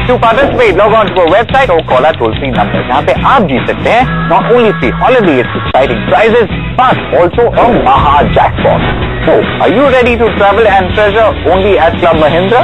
To participate, log on to our website or call our toll-free number, जहाँ पे आप जीत सकते हैं not only free holidays, exciting prizes, but also a Maha jackpot. So, are you ready to travel and treasure only at Club Mahindra?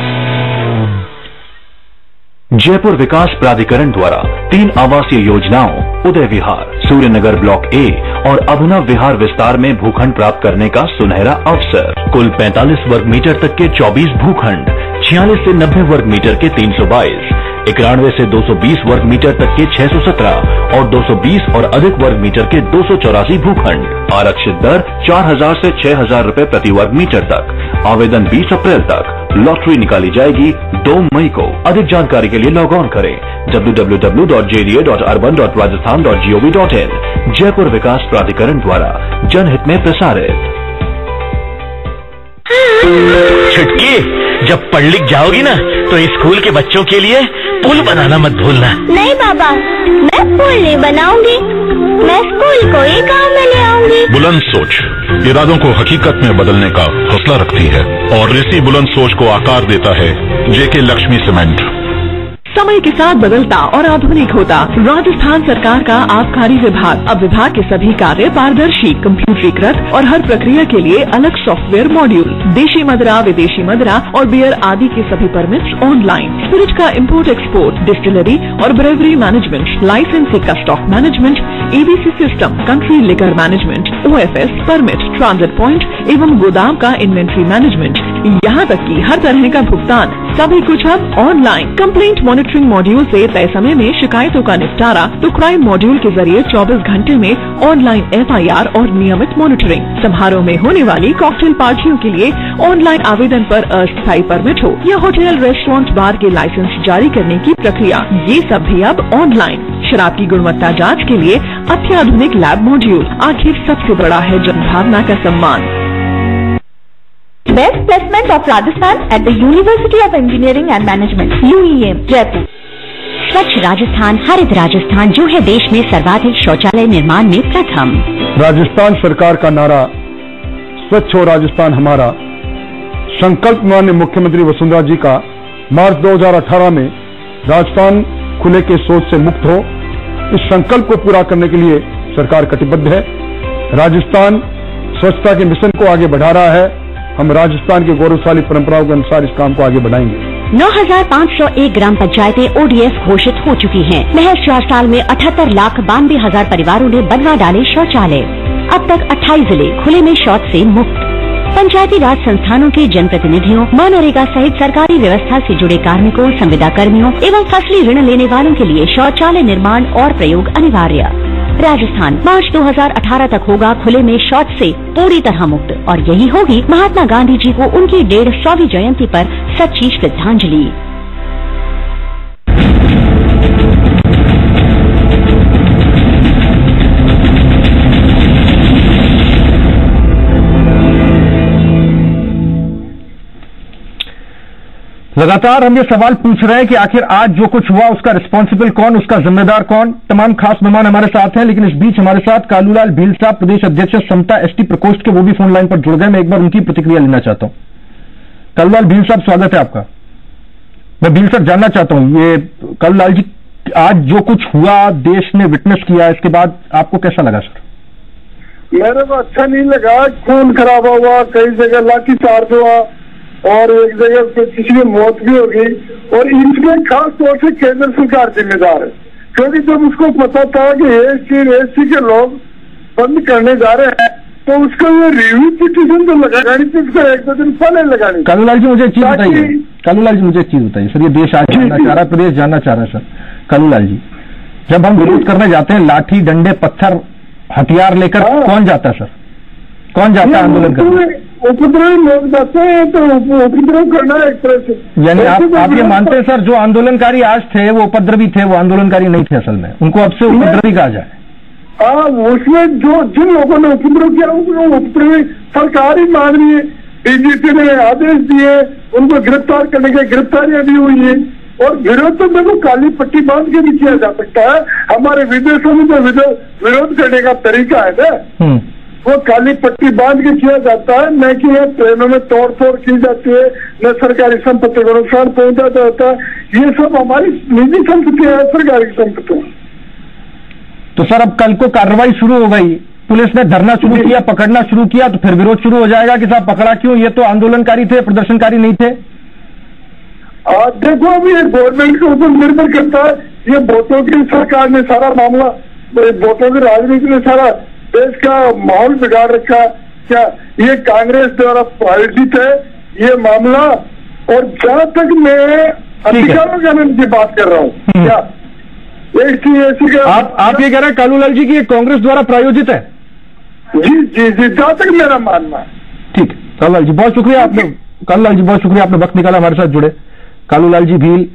Jaipur विकास प्राधिकरण द्वारा 3 आवासीय योजनाओं उदय विहार, Suryanagar block A और अभिनव विहार विस्तार में भूखंड प्राप्त करने का सुनहरा अवसर। कुल 45 वर्ग मीटर तक के 24 भूखंड, 46 से 90 वर्ग मीटर के 322, 91 से 220 वर्ग मीटर तक के 617 और 220 और अधिक वर्ग मीटर के 284 भूखंड। आरक्षित दर 4000 से 6000 रुपए प्रति वर्ग मीटर तक। आवेदन 20 अप्रैल तक। लॉटरी निकाली जाएगी 2 मई को। अधिक जानकारी के लिए लॉग ऑन करें www.jda.urban.rajasthan.gov.in। जयपुर विकास प्राधिकरण द्वारा जनहित में प्रसारित। छुटकी, जब पढ़ लिख जाओगी ना तो स्कूल के बच्चों के लिए पुल बनाना मत भूलना। नहीं बाबा, मैं पुल नहीं बनाऊंगी, मैं स्कूल को ही गाँव में ले आऊंगी। बुलंद सोच इरादों को हकीकत में बदलने का हौसला रखती है और इसी बुलंद सोच को आकार देता है जेके लक्ष्मी सीमेंट। समय के साथ बदलता और आधुनिक होता राजस्थान सरकार का आबकारी विभाग अब विभाग के सभी कार्य पारदर्शी, कंप्यूटरीकृत और हर प्रक्रिया के लिए अलग सॉफ्टवेयर मॉड्यूल। देशी मदिरा, विदेशी मदिरा और बियर आदि के सभी परमिट्स ऑनलाइन। स्पिरिट का इम्पोर्ट एक्सपोर्ट, डिस्टिलरी और ब्रेवरी मैनेजमेंट, लाइसेंसिंग का stock management, ABC system, country liquor management, OFS permit, transit point एवं गोदाम का इन्वेंट्री मैनेजमेंट, यहाँ तक कि हर तरह का भुगतान सभी कुछ अब ऑनलाइन। कंप्लेंट मॉनिटरिंग मॉड्यूल से तय समय में शिकायतों का निपटारा तो क्राइम मॉड्यूल के जरिए 24 घंटे में ऑनलाइन FIR और नियमित मॉनिटरिंग। समारोह में होने वाली कॉकटेल पार्टियों के लिए ऑनलाइन आवेदन पर अस्थायी परमिट हो या होटल, रेस्टोरेंट, बार के लाइसेंस जारी करने की प्रक्रिया, ये सब भी अब ऑनलाइन। शराब की गुणवत्ता जाँच के लिए अत्याधुनिक लैब मॉड्यूल। आखिर सबसे बड़ा है जनभावना का सम्मान। Best placement of Rajasthan at the University of Engineering and Management, UEM, Jaipur. स्वच्छ राजस्थान, हरित राजस्थान जो है देश में सर्वाधिक शौचालय निर्माण में प्रथम। राजस्थान सरकार का नारा स्वच्छ हो राजस्थान हमारा, संकल्प माननीय मुख्यमंत्री वसुंधरा जी का मार्च 2018 में राजस्थान खुले के सोच से मुक्त हो, इस संकल्प को पूरा करने के लिए सरकार कटिबद्ध है। राजस्थान स्वच्छता के मिशन को आगे बढ़ा रहा है। हम राजस्थान के गौरवशाली परंपराओं के अनुसार इस काम को आगे बढ़ाएंगे। 9,501 ग्राम पंचायतें ODF घोषित हो चुकी हैं। महज 4 साल में 78,92,000 परिवारों ने बनवा डाले शौचालय। अब तक 28 जिले खुले में शौच से मुक्त। पंचायती राज संस्थानों के जनप्रतिनिधियों, मनरेगा सहित सरकारी व्यवस्था से जुड़े कार्मिकों, संविदा कर्मियों एवं फसली ऋण लेने वालों के लिए शौचालय निर्माण और प्रयोग अनिवार्य। राजस्थान मार्च 2018 तक होगा खुले में शौच से पूरी तरह मुक्त और यही होगी महात्मा गांधी जी को उनकी 150वीं जयंती पर सच्ची श्रद्धांजलि। लगातार हम ये सवाल पूछ रहे हैं कि आखिर आज जो कुछ हुआ उसका रिस्पॉन्सिबल कौन, उसका जिम्मेदार कौन। तमाम खास मेहमान हमारे साथ हैं, लेकिन इस बीच हमारे साथ कालूलाल भील साहब, प्रदेश अध्यक्ष समता ST प्रकोष्ठ के, वो भी फोन लाइन पर जुड़ गए। मैं एक बार उनकी प्रतिक्रिया लेना चाहता हूं। कालूलाल भील साहब, स्वागत है आपका। मैं भील साहब जानना चाहता हूं, ये कालूलाल जी आज जो कुछ हुआ, देश ने विटनेस किया, इसके बाद आपको कैसा लगा सर? मेरे को अच्छा नहीं लगा। खून खराबा हुआ, कई जगह लाठीचार्ज हुआ और एक जगह पे किसी की मौत भी हो गई और इसमें खास तौर से केंद्र सरकार जिम्मेदार है, क्योंकि जब उसको पता था कि SC के लोग बंद करने जा रहे हैं तो उसको ये रिव्यू पिटीशन तो लगानी थी, उसको 1-2 दिन पहले लगानी। कालूलाल जी मुझे एक चीज बताइए, कालूलाल जी मुझे एक चीज बताइए सर, ये देश आज जानना चाह रहा है, प्रदेश जानना चाह रहा है सर। कालूलाल जी, जब हम विरोध करने जाते हैं लाठी, डंडे, पत्थर, हथियार लेकर कौन जाता है सर? कौन जाता है आंदोलन करने? उपद्रवी लोग जाते हैं, तो उपद्रव करना एक तरह से। यानी आप ये मानते हैं सर जो आंदोलनकारी आज थे वो उपद्रवी थे, वो आंदोलनकारी नहीं थे असल में, उनको अब से उपद्रवी कहा जाए? हाँ, उसमें जो जिन लोगों ने उपद्रव किया उनको उपद्रवी सरकार ही मान रही है। DGP ने आदेश दिए, उनको गिरफ्तार करने की गिरफ्तारियां भी हुई है और विरोध तो देखो काली पट्टी बांध के भी किया जा सकता है। हमारे विदेशों में तो विरोध करने का तरीका है ना, वो काली पट्टी बांध के किया जाता है, न कि ट्रेनों में तोड़ फोड़ की जाती है, न सरकारी संपत्ति को नुकसान पहुंचा जाता है। ये सब हमारी निजी संपत्ति है, सरकारी संपत्ति। तो सर अब कल को कार्रवाई शुरू हो गई, पुलिस ने धरना शुरू किया, पकड़ना शुरू किया, तो फिर विरोध शुरू हो जाएगा कि साहब पकड़ा क्यों, ये तो आंदोलनकारी थे, प्रदर्शनकारी नहीं थे। देखो अभी ये गवर्नमेंट के ऊपर निर्भर करता है। ये वोटों की सरकार ने सारा मामला, वोटों की राजनीति ने सारा देश का माहौल बिगाड़ रखा। क्या ये कांग्रेस द्वारा प्रायोजित है ये मामला? और जहां तक मैं अधिकारों कानून की बात कर रहा हूँ, क्या SC का आप ये कह रहे हैं कालूलाल जी की कांग्रेस द्वारा प्रायोजित है? जी जी जी, जहां तक मेरा मानना है। ठीक, कालूलाल जी बहुत शुक्रिया आपने, कालूलाल जी बहुत शुक्रिया, आपने वक्त निकाला हमारे साथ जुड़े। कालूलाल जी भील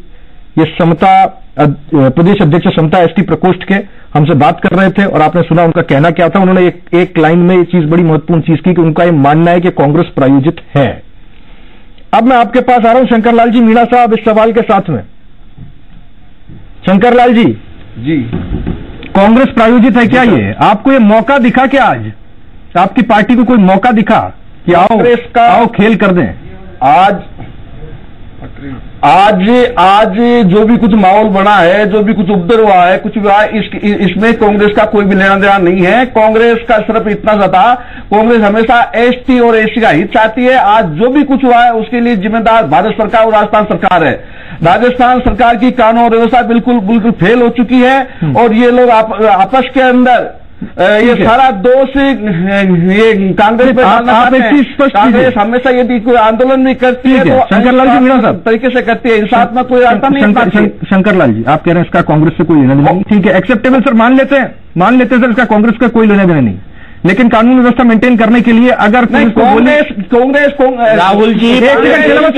ये समता प्रदेश अध्यक्ष समता एसटी प्रकोष्ठ के हमसे बात कर रहे थे और आपने सुना उनका कहना क्या था। उन्होंने एक लाइन में ये चीज बड़ी महत्वपूर्ण चीज की कि उनका ये मानना है कि कांग्रेस प्रायोजित है। अब मैं आपके पास आ रहा हूं शंकरलाल जी मीणा साहब इस सवाल के साथ में। शंकरलाल जी, कांग्रेस प्रायोजित है क्या? ये आपको ये मौका दिखा क्या? आपकी पार्टी को कोई मौका दिखा कि आओ खेल कर दें? आज जो भी कुछ माहौल बना है, जो भी कुछ उपद्रव हुआ है, कुछ हुआ है, इसमें कांग्रेस का कोई भी लेना देना नहीं है। कांग्रेस का सिर्फ इतना सा था, कांग्रेस हमेशा एसटी और एससी का हित चाहती है। आज जो भी कुछ हुआ है उसके लिए जिम्मेदार भारत सरकार और राजस्थान सरकार है। राजस्थान सरकार की कानून और व्यवस्था बिल्कुल फेल हो चुकी है और ये लोग आपस के अंदर ये सारा दोष ये कांग्रेस पे कांग्रेस हमेशा यदि कोई आंदोलन भी करती है तो शंकरलाल जी मीणा साहब तरीके से करती है, हिंसात्मक कोई रास्ता नहीं। शंकरलाल जी, आप कह रहे हैं इसका कांग्रेस से कोई लेना देना नहीं, ठीक है, एक्सेप्टेबल सर, मान लेते हैं सर, इसका कांग्रेस का कोई लेना देना नहीं, लेकिन कानून व्यवस्था मेंटेन करने के लिए अगर कांग्रेस राहुल जी देश को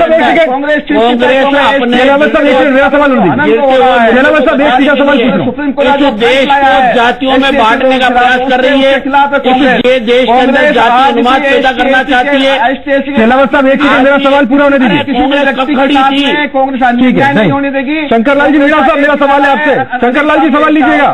जातियों में बांटने का प्रयास कर रही है, ये देश के अंदर जातीय अनुवाद पैदा करना चाहती है। मेरा सवाल पूरा होने दीजिए। ठीक है, नहीं शंकरलाल जी मीणा साहब, मेरा सवाल है आपसे। शंकरलाल जी सवाल लीजिएगा।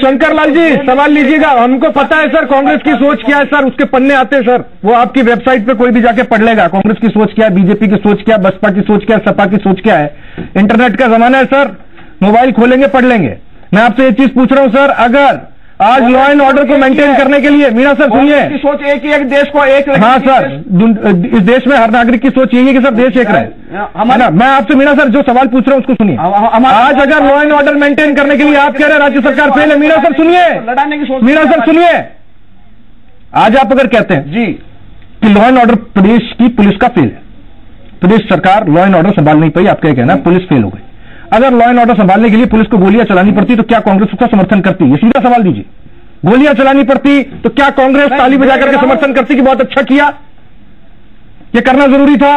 शंकरलाल जी सवाल लीजिएगा। हमको पता है सर कांग्रेस की सोच क्या है सर, उसके पन्ने आते हैं सर, वो आपकी वेबसाइट पे कोई भी जाके पढ़ लेगा। कांग्रेस की सोच क्या है, बीजेपी की सोच क्या है, बसपा की सोच क्या है, सपा की सोच क्या है। इंटरनेट का जमाना है सर, मोबाइल खोलेंगे पढ़ लेंगे। मैं आपसे ये चीज पूछ रहा हूं सर, अगर आज लॉ एंड ऑर्डर को मेंटेन करने के लिए, मीणा सर सुनिए, सोच एक ही, एक देश को एक, हाँ सर, इस देश में हर नागरिक की सोच यही है कि सर देश एक रहे, है ना। मैं आपसे मीणा सर जो सवाल पूछ रहा हूं उसको सुनिए। आज अगर लॉ एंड ऑर्डर मेंटेन करने के लिए आप कह रहे हैं राज्य सरकार फेल है, मीणा सर सुनिए, लड़ाने की सोच, मीणा सर सुनिए, आज आप अगर कहते हैं जी कि लॉ एंड ऑर्डर प्रदेश की पुलिस का फेल है, प्रदेश सरकार लॉ एंड ऑर्डर संभाल नहीं पाई, आपका कहना है पुलिस फेल हो गई, अगर लॉ एंड ऑर्डर संभालने के लिए पुलिस को गोलियां चलानी पड़ती तो क्या कांग्रेस उसका समर्थन करती? ये सीधा सवाल दीजिए। गोलियां चलानी पड़ती तो क्या कांग्रेस ताली बजा करके समर्थन करती कि बहुत अच्छा किया, ये करना जरूरी था?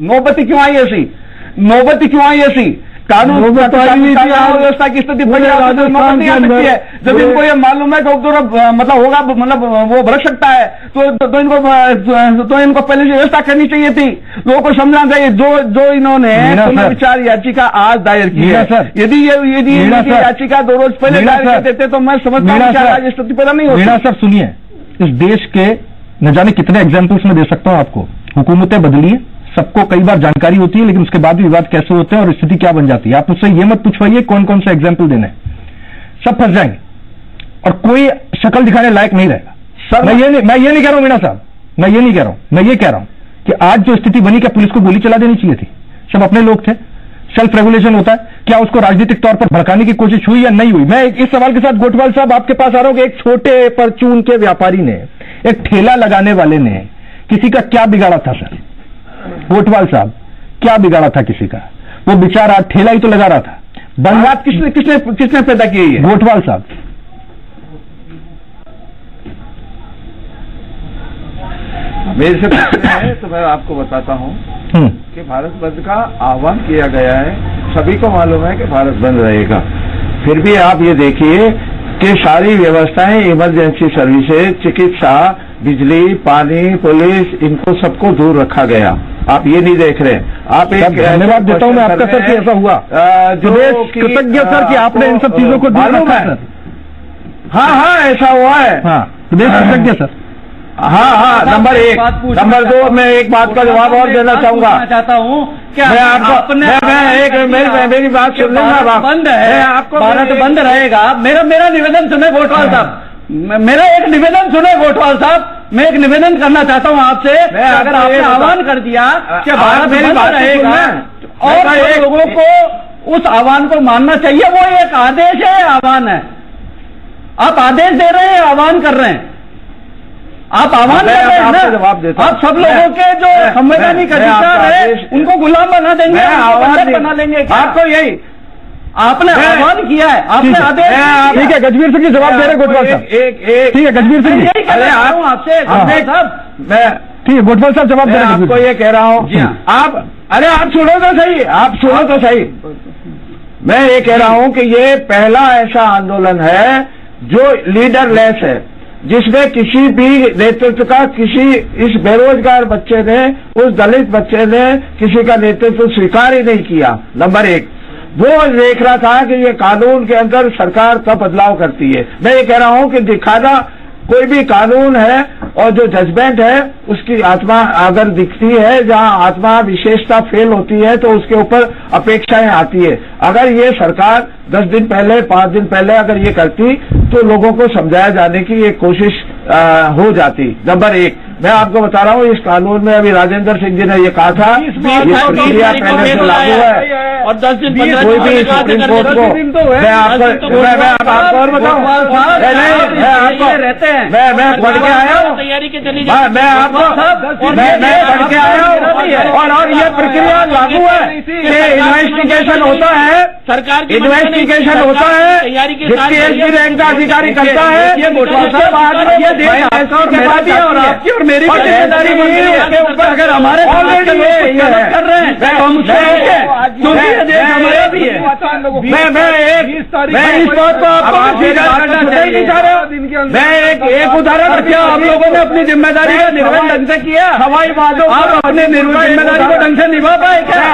नौबती क्यों आई ऐसी? नौबती क्यों आई ऐसी? कानून व्यवस्था की स्थिति नहीं आ सकती है। जब इनको ये मालूम है कि मतलब होगा, मतलब वो भड़क सकता है, तो इनको पहले से व्यवस्था करनी चाहिए थी, लोगों को समझना चाहिए। जो इन्होंने विचार याचिका आज दायर की है, यदि याचिका 2 रोज पहले दायर कर देते तो मैं समझता हूँ आज स्थिति पैदा नहीं होती। मीणा सर सुनिए, इस देश के न जाने कितने एग्जाम्पल्स में दे सकता हूं आपको। हुकूमतें बदली है, सबको कई बार जानकारी होती है, लेकिन उसके बाद भी विवाद कैसे होते हैं और स्थिति क्या बन जाती है। आप उससे ये मत पूछवाइए कौन कौन सा एग्जाम्पल देने, सब फंस जाएंगे और कोई शक्ल दिखाने लायक नहीं रहेगा। सर मैं ये नहीं कह रहा हूं मीणा साहब, मैं ये नहीं कह रहा हूं, मैं ये कह रहा हूं कि आज जो स्थिति बनी, क्या पुलिस को गोली चला देनी चाहिए थी? सब अपने लोग थे, सेल्फ रेगुलेशन होता है, क्या उसको राजनीतिक तौर पर भड़काने की कोशिश हुई या नहीं हुई? मैं इस सवाल के साथ गोटवाल साहब आपके पास आ रहा हूं कि एक छोटे परचून के व्यापारी ने, एक ठेला लगाने वाले ने किसी का क्या बिगाड़ा था सर? गोटवाल साहब क्या बिगाड़ा था किसी का? वो बेचारा ठेला ही तो लगा रहा था। बंगात किसने पैदा की है? गोटवाल साहब। मेरे से पूछना है तो मैं आपको बताता हूं कि भारत बंद का आह्वान किया गया है, सभी को मालूम है कि भारत बंद रहेगा, फिर भी आप ये देखिए कि सारी व्यवस्थाएं, इमरजेंसी सर्विसेज, चिकित्सा, बिजली, पानी, पुलिस, इनको सबको दूर रखा गया। आप ये नहीं देख रहे। आप एक धन्यवाद देता हूं मैं आपका सर कि ऐसा हुआ, जो कृतज्ञ सर कि आपने इन सब चीजों को दूर रखा है। हाँ ऐसा हुआ है। हाँ प्रदेश कृतज्ञ सर। हाँ नंबर 1। नंबर 2, मैं एक बात का जवाब और देना चाहता हूँ। मैं आपको मेरी बात सुन लेना। बंद है, आपको भारत बंद रहेगा। मेरा निवेदन सुने गोटवाल साहब, मेरा एक निवेदन सुने गोटवाल साहब, मैं एक निवेदन करना चाहता हूं आपसे। अगर आपने आह्वान कर दिया कि भारत बंद रहेगा और लोगों को उस आह्वान को मानना चाहिए, वो एक आदेश है, आह्वान है। आप आदेश दे रहे हैं, आह्वान कर रहे हैं, आप आह्वान कर रहे हैं ना। आप सब लोगों के जो संवैधानिक अधिकार है उनको गुलाम बना देंगे, बना लेंगे। आपको यही आपने आह्वान किया है, आपने आदेश। ठीक है गजबीर सिंह जी जवाब दे रहे गोटवाल साहब। ठीक है गजबीर सिंह जी, अरे आपसे साहब, मैं ठीक है गोटवाल साहब जवाब दे रहे हैं। आपको ये कह रहा हूँ, आप सुनो तो सही, आप सुनो तो सही। मैं ये कह रहा हूं कि ये पहला ऐसा आंदोलन है जो लीडरलेस है, जिसमें किसी भी नेतृत्व का इस बेरोजगार बच्चे ने, उस दलित बच्चे ने किसी का नेतृत्व स्वीकार ही नहीं किया। नंबर एक, वो देख रहा था कि ये कानून के अंदर सरकार कब बदलाव करती है। मैं ये कह रहा हूं कि दिखाना, कोई भी कानून है और जो जजमेंट है उसकी आत्मा अगर दिखती है, जहां आत्मा विशेषता फेल होती है तो उसके ऊपर अपेक्षाएं आती है। अगर ये सरकार 10 दिन पहले, 5 दिन पहले अगर ये करती तो लोगों को समझाया जाने की एक कोशिश हो जाती। नंबर एक, मैं आपको बता रहा हूँ, इस कानून में अभी राजेंद्र सिंह जी ने ये कहा था, ये प्रक्रिया पहले से लागू है और 10 दिन कोई भी सुप्रीम कोर्ट को, मैं आपको और बताऊँ, मैं पढ़ के आया हूँ, मैं आपको मैं पढ़ के आया हूँ और ये प्रक्रिया लागू है कि इन्वेस्टिगेशन होता है, सरकार इन्वेस्टिगेशन होता है, जिसकी एसपी रैंक का अधिकारी करता है, उसके बाद में ये देश और आपकी और मेरी भी जिम्मेदारी बनती है उसके ऊपर। अगर हमारे कर रहे हैं तो हम क्योंकि देश हमारा भी है। मैं इस बात को आपको नहीं चाह रहा। मैं एक उदाहरण, क्या हम लोगों ने अपनी जिम्मेदारी का निर्वहन ढंग से किया? हवाई बातों आप अपनी जिम्मेदारी को ढंग से निभा पाए क्या?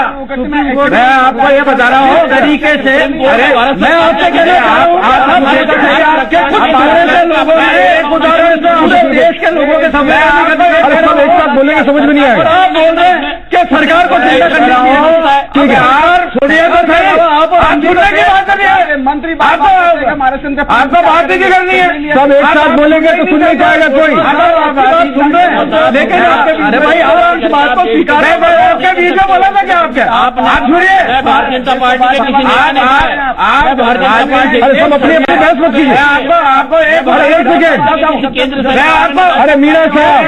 मैं आपको ये बता रहा हूँ तरीके से। अरे मैं आपसे कह रहा हूँ, लोगों ने एक उदाहरण से देश के लोगों के सामने एक साथ बोलेंगे समझ में नहीं आएगा। आप बोल रहे हैं कि सरकार को चिंता करना है, ठीक है? सुनिए तो सही, आप सुनने की बात करिए, मंत्री आपको बात नहीं करनी है, सब एक साथ बोलेंगे तो सुन नहीं पाएगा कोई। सुन रहे हैं, लेकिन अरे भाई आप इस बात को स्वीकार, आपके बीच में बोला था क्या? आपके आप सुनिए, भारतीय जनता पार्टी के किसी सब अपनी अपनी बहस मत कीजिए। आपको एक सेकेंड, मैं आपको, अरे मीरा साहब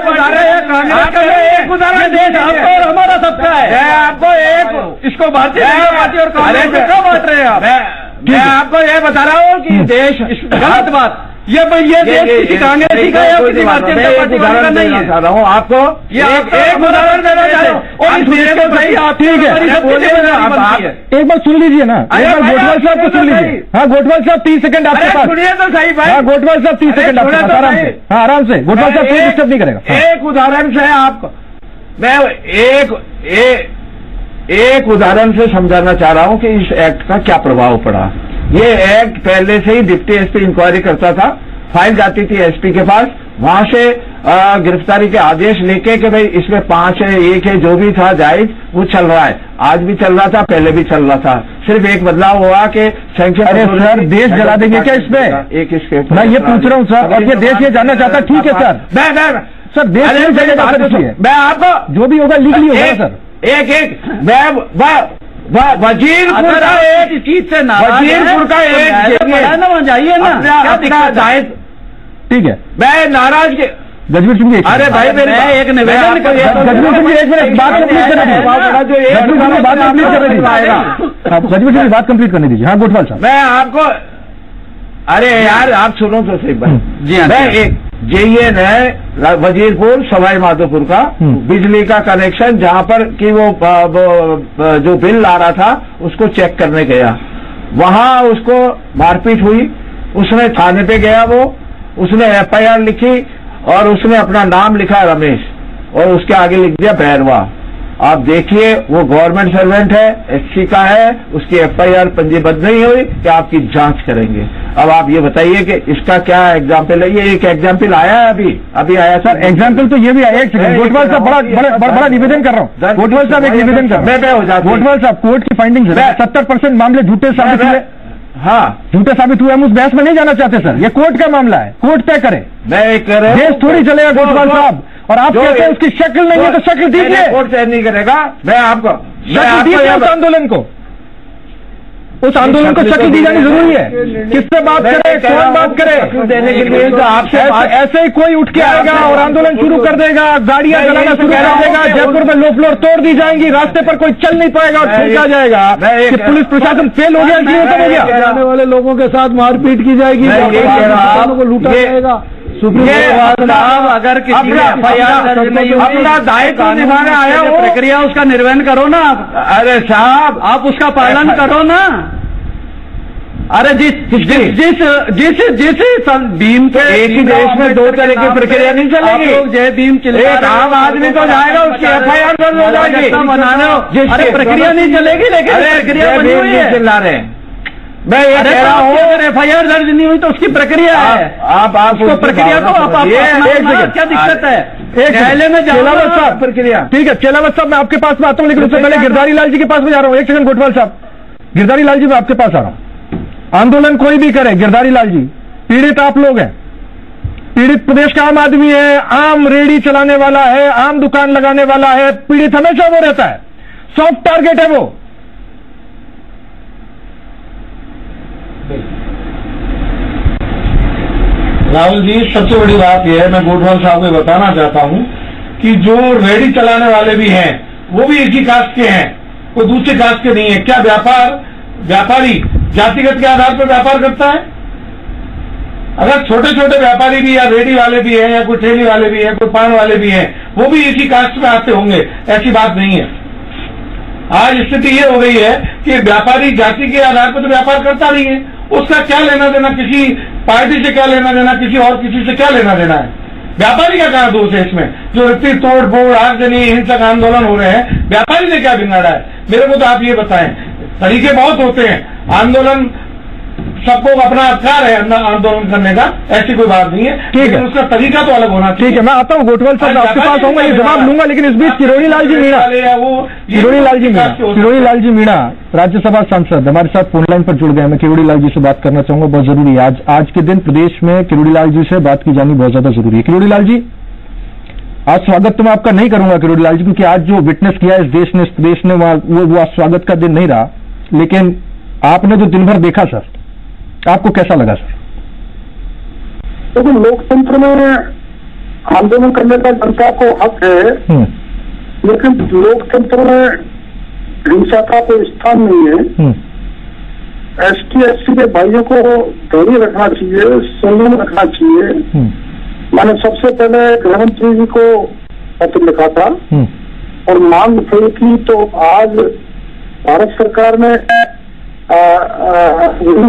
बता रहे हैं, कांग्रेस का एक उदाहरण देश आपका और हमारा सबका है। मैं आपको एक, इसको भारतीय जनता पार्टी और कांग्रेस में क्यों बांट रहे हैं आप? मैं आपको ये बता रहा हूँ कि देश, गलत बात, ये देश किसी कांग्रेस का या किसी भारतीय जनता पार्टी का नहीं है। चाह रहा हूँ आपको ये एक उदाहरण देना चाह रहा हूँ और भाई आप ठीक है, एक बार सुन लीजिए ना, एक बार गोटवाल साहब को सुन लीजिए। हाँ गोटवाल साहब 30 सेकंड आपके पास, सुनिए तो सही भाई। हाँ गोटवाल साहब 30 सेकंड आपके पास, आराम से, हाँ आराम से। गोटवाल साहब कोई डिस्टर्ब नहीं करेगा। एक उदाहरण से आपको मैं एक उदाहरण से समझाना चाह रहा हूं कि इस एक्ट का क्या प्रभाव पड़ा। ये एक्ट पहले से ही डिप्टी एसपी इंक्वायरी करता था, फाइल जाती थी एसपी के पास, वहां से गिरफ्तारी के आदेश लेके कि भाई इसमें 5 है, 1 है, जो भी था जायज वो चल रहा है, आज भी चल रहा था, पहले भी चल रहा था। सिर्फ एक बदलाव हुआ कि सैंक्शन। अरे सर देश जला देंगे क्या इसमें? एक इसके मैं ये पूछ रहा हूँ सर, और ये देश ये जानना चाहता। ठीक है सर, मैं सर देश मैं आपको जो भी होगा लीगली होगा सर। एक वजीरपुर का एक चीज से वजीरपुर का एक जाइए ना, ठीक है? मैं नाराज के गजबीर सिंह जी, अरे भाई मैं एक निवेदन गजबीर सिंह जी एक मिनट बात कंप्लीट करने दीजिए, गजबीर सिंह बात कंप्लीट करने दीजिए। हाँ गोटवाल साहब, मैं आपको, अरे यार आप सुनो तो सही बात। जी हाँ, मैं एक जेईएन है वजीरपुर सवाई माधोपुर का बिजली का कनेक्शन, जहां पर कि वो जो बिल आ रहा था उसको चेक करने गया, वहां उसको मारपीट हुई, उसने थाने पे गया, उसने एफआईआर लिखी और उसने अपना नाम लिखा रमेश और उसके आगे लिख दिया भैरवा। आप देखिए वो गवर्नमेंट सर्वेंट है, एससी का है, उसकी एफआईआर पंजीबद्ध नहीं हुई कि आपकी जांच करेंगे। अब आप ये बताइए कि इसका क्या एग्जाम्पल है? ये एक एग्जाम्पल आया है, अभी आया सर एग्जाम्पल, तो ये भी आया। एक सेकंड गोटवाल साहब, बड़ा निवेदन कर रहा हूँ। गोटवाल साहब एक निवेदन कर रहा हूँ। गोटवाल साहब कोर्ट की फाइंडिंग 70% मामले झूठे साबित हुए। हाँ झूठे साबित हुए, हम उस बहस में नहीं जाना चाहते सर, ये कोर्ट का मामला है, कोर्ट तय करे। मैं कह रहा हूं देश थोड़ी चलेगा गोटवाल साहब, और आप कहते हैं उसकी शक्ल नहीं है तो शक्ल दीजिए। कोर्ट तय नहीं करेगा, मैं आपको शक्ल दीजिए उस आंदोलन को, उस आंदोलन को शक्ल दी जानी जरूरी है। किससे बात करे, कौन बात करे देने के लिए? तो आपसे ऐसे ही कोई उठ के आएगा और आंदोलन शुरू कर देगा, गाड़ियां जलाना शुरू कर देगा, जयपुर में लो फ्लोर तोड़ दी जाएंगी, रास्ते पर कोई चल नहीं पाएगा और ठोका जाएगा कि पुलिस प्रशासन फेल हो गया, इसलिए हो गया। आने वाले लोगों के साथ मारपीट की जाएगी, को लूटा जाएगा। साहब अगर किसी ने FIR दर्ज नहीं हुई, अपना दायित्व निभाने आया हो, प्रक्रिया उसका निर्वहन करो ना। अरे साहब आप उसका पालन करो ना। अरे जिस भीम के एक ही देश में दो तरह की प्रक्रिया नहीं चलेगी। लोग जय भीम चिल्ला, एक आम आदमी तो जाएगा, उसकी FIR दर्ज हो जाएगी। बनाने हो, अरे प्रक्रिया नहीं चलेगी, लेकिन प्रक्रिया बनी हुई है। चिल्ला रहे मैं ये कह रहा हूँ, अगर FIR दर्ज नहीं हुई तो उसकी प्रक्रिया है। आप उसको प्रक्रिया को आप क्या दिक्कत है? न्यायालय में चेलावत साहब प्रक्रिया ठीक है। चेलावत साहब मैं आपके पास में आता हूँ, लेकिन उससे पहले गिरधारी लाल जी के पास में जा रहा हूँ। एक सेकंड गोटवाल साहब, गिरधारी लाल जी मैं आपके पास आ रहा हूँ। आंदोलन कोई भी करे, गिरधारी लाल जी, पीड़ित आप लोग हैं, पीड़ित प्रदेश का आम आदमी है, आम रेडी चलाने वाला है, आम दुकान लगाने वाला है, पीड़ित हमेशा वो रहता है, सॉफ्ट टारगेट है वो। राहुल जी, सबसे बड़ी बात यह है, मैं गोटवाल साहब को बताना चाहता हूं कि जो रेडी चलाने वाले भी हैं वो भी एक ही कास्ट के हैं, कोई दूसरे कास्ट के नहीं है। क्या व्यापारी जातिगत के आधार पर व्यापार करता है? अगर छोटे छोटे व्यापारी भी या रेडी वाले भी हैं या कोई ठेली वाले भी हैं, कोई पान वाले भी हैं, वो भी इसी कास्ट में आते होंगे, ऐसी बात नहीं है। आज स्थिति ये हो गई है कि व्यापारी जाति के आधार पर तो व्यापार करता नहीं है, उसका क्या लेना देना, किसी पार्टी से क्या लेना देना, किसी और किसी से क्या लेना देना है? व्यापारी का क्या दोष है इसमें? जो इतनी तोड़ फोड़ आगजनी हिंसक आंदोलन हो रहे हैं, व्यापारी ने क्या बिगाड़ा है? मेरे को तो आप ये बताएं। तरीके बहुत होते हैं, आंदोलन सबको अपना अधिकार है आंदोलन करने का, ऐसी कोई बात नहीं है, ठीक है, उसका तरीका तो अलग होना चाहिए। ठीक है, मैं आता हूँ गोटवाल साहब, आपके पास आऊंगा, ये जवाब लूंगा, लेकिन इस बीच किरोड़ी लाल जी मीणा राज्यसभा सांसद हमारे साथ फोन लाइन पर जुड़ गए। मैं किरोड़ी लाल जी से बात करना चाहूंगा, बहुत जरूरी है। आज के दिन प्रदेश में किरोड़ी लाल जी से बात की जानी बहुत ज्यादा जरूरी है। किरोड़ी लाल जी, आज स्वागत तो मैं आपका नहीं करूंगा किरोड़ी लाल जी, क्योंकि आज जो विटनेस किया इस देश ने वो स्वागत का दिन नहीं रहा, लेकिन आपने जो दिन भर देखा सर, आपको कैसा लगा सर? देखो, लोकतंत्र में आंदोलन करने का जनता को हक है, लेकिन लोकतंत्र में हिंसा का कोई स्थान नहीं है। ST के भाइयों को धैर्य रखना चाहिए, संयम रखना चाहिए। मैंने सबसे पहले गृहमंत्री जी को पत्र लिखा था और मांग थी कि तो आज भारत सरकार ने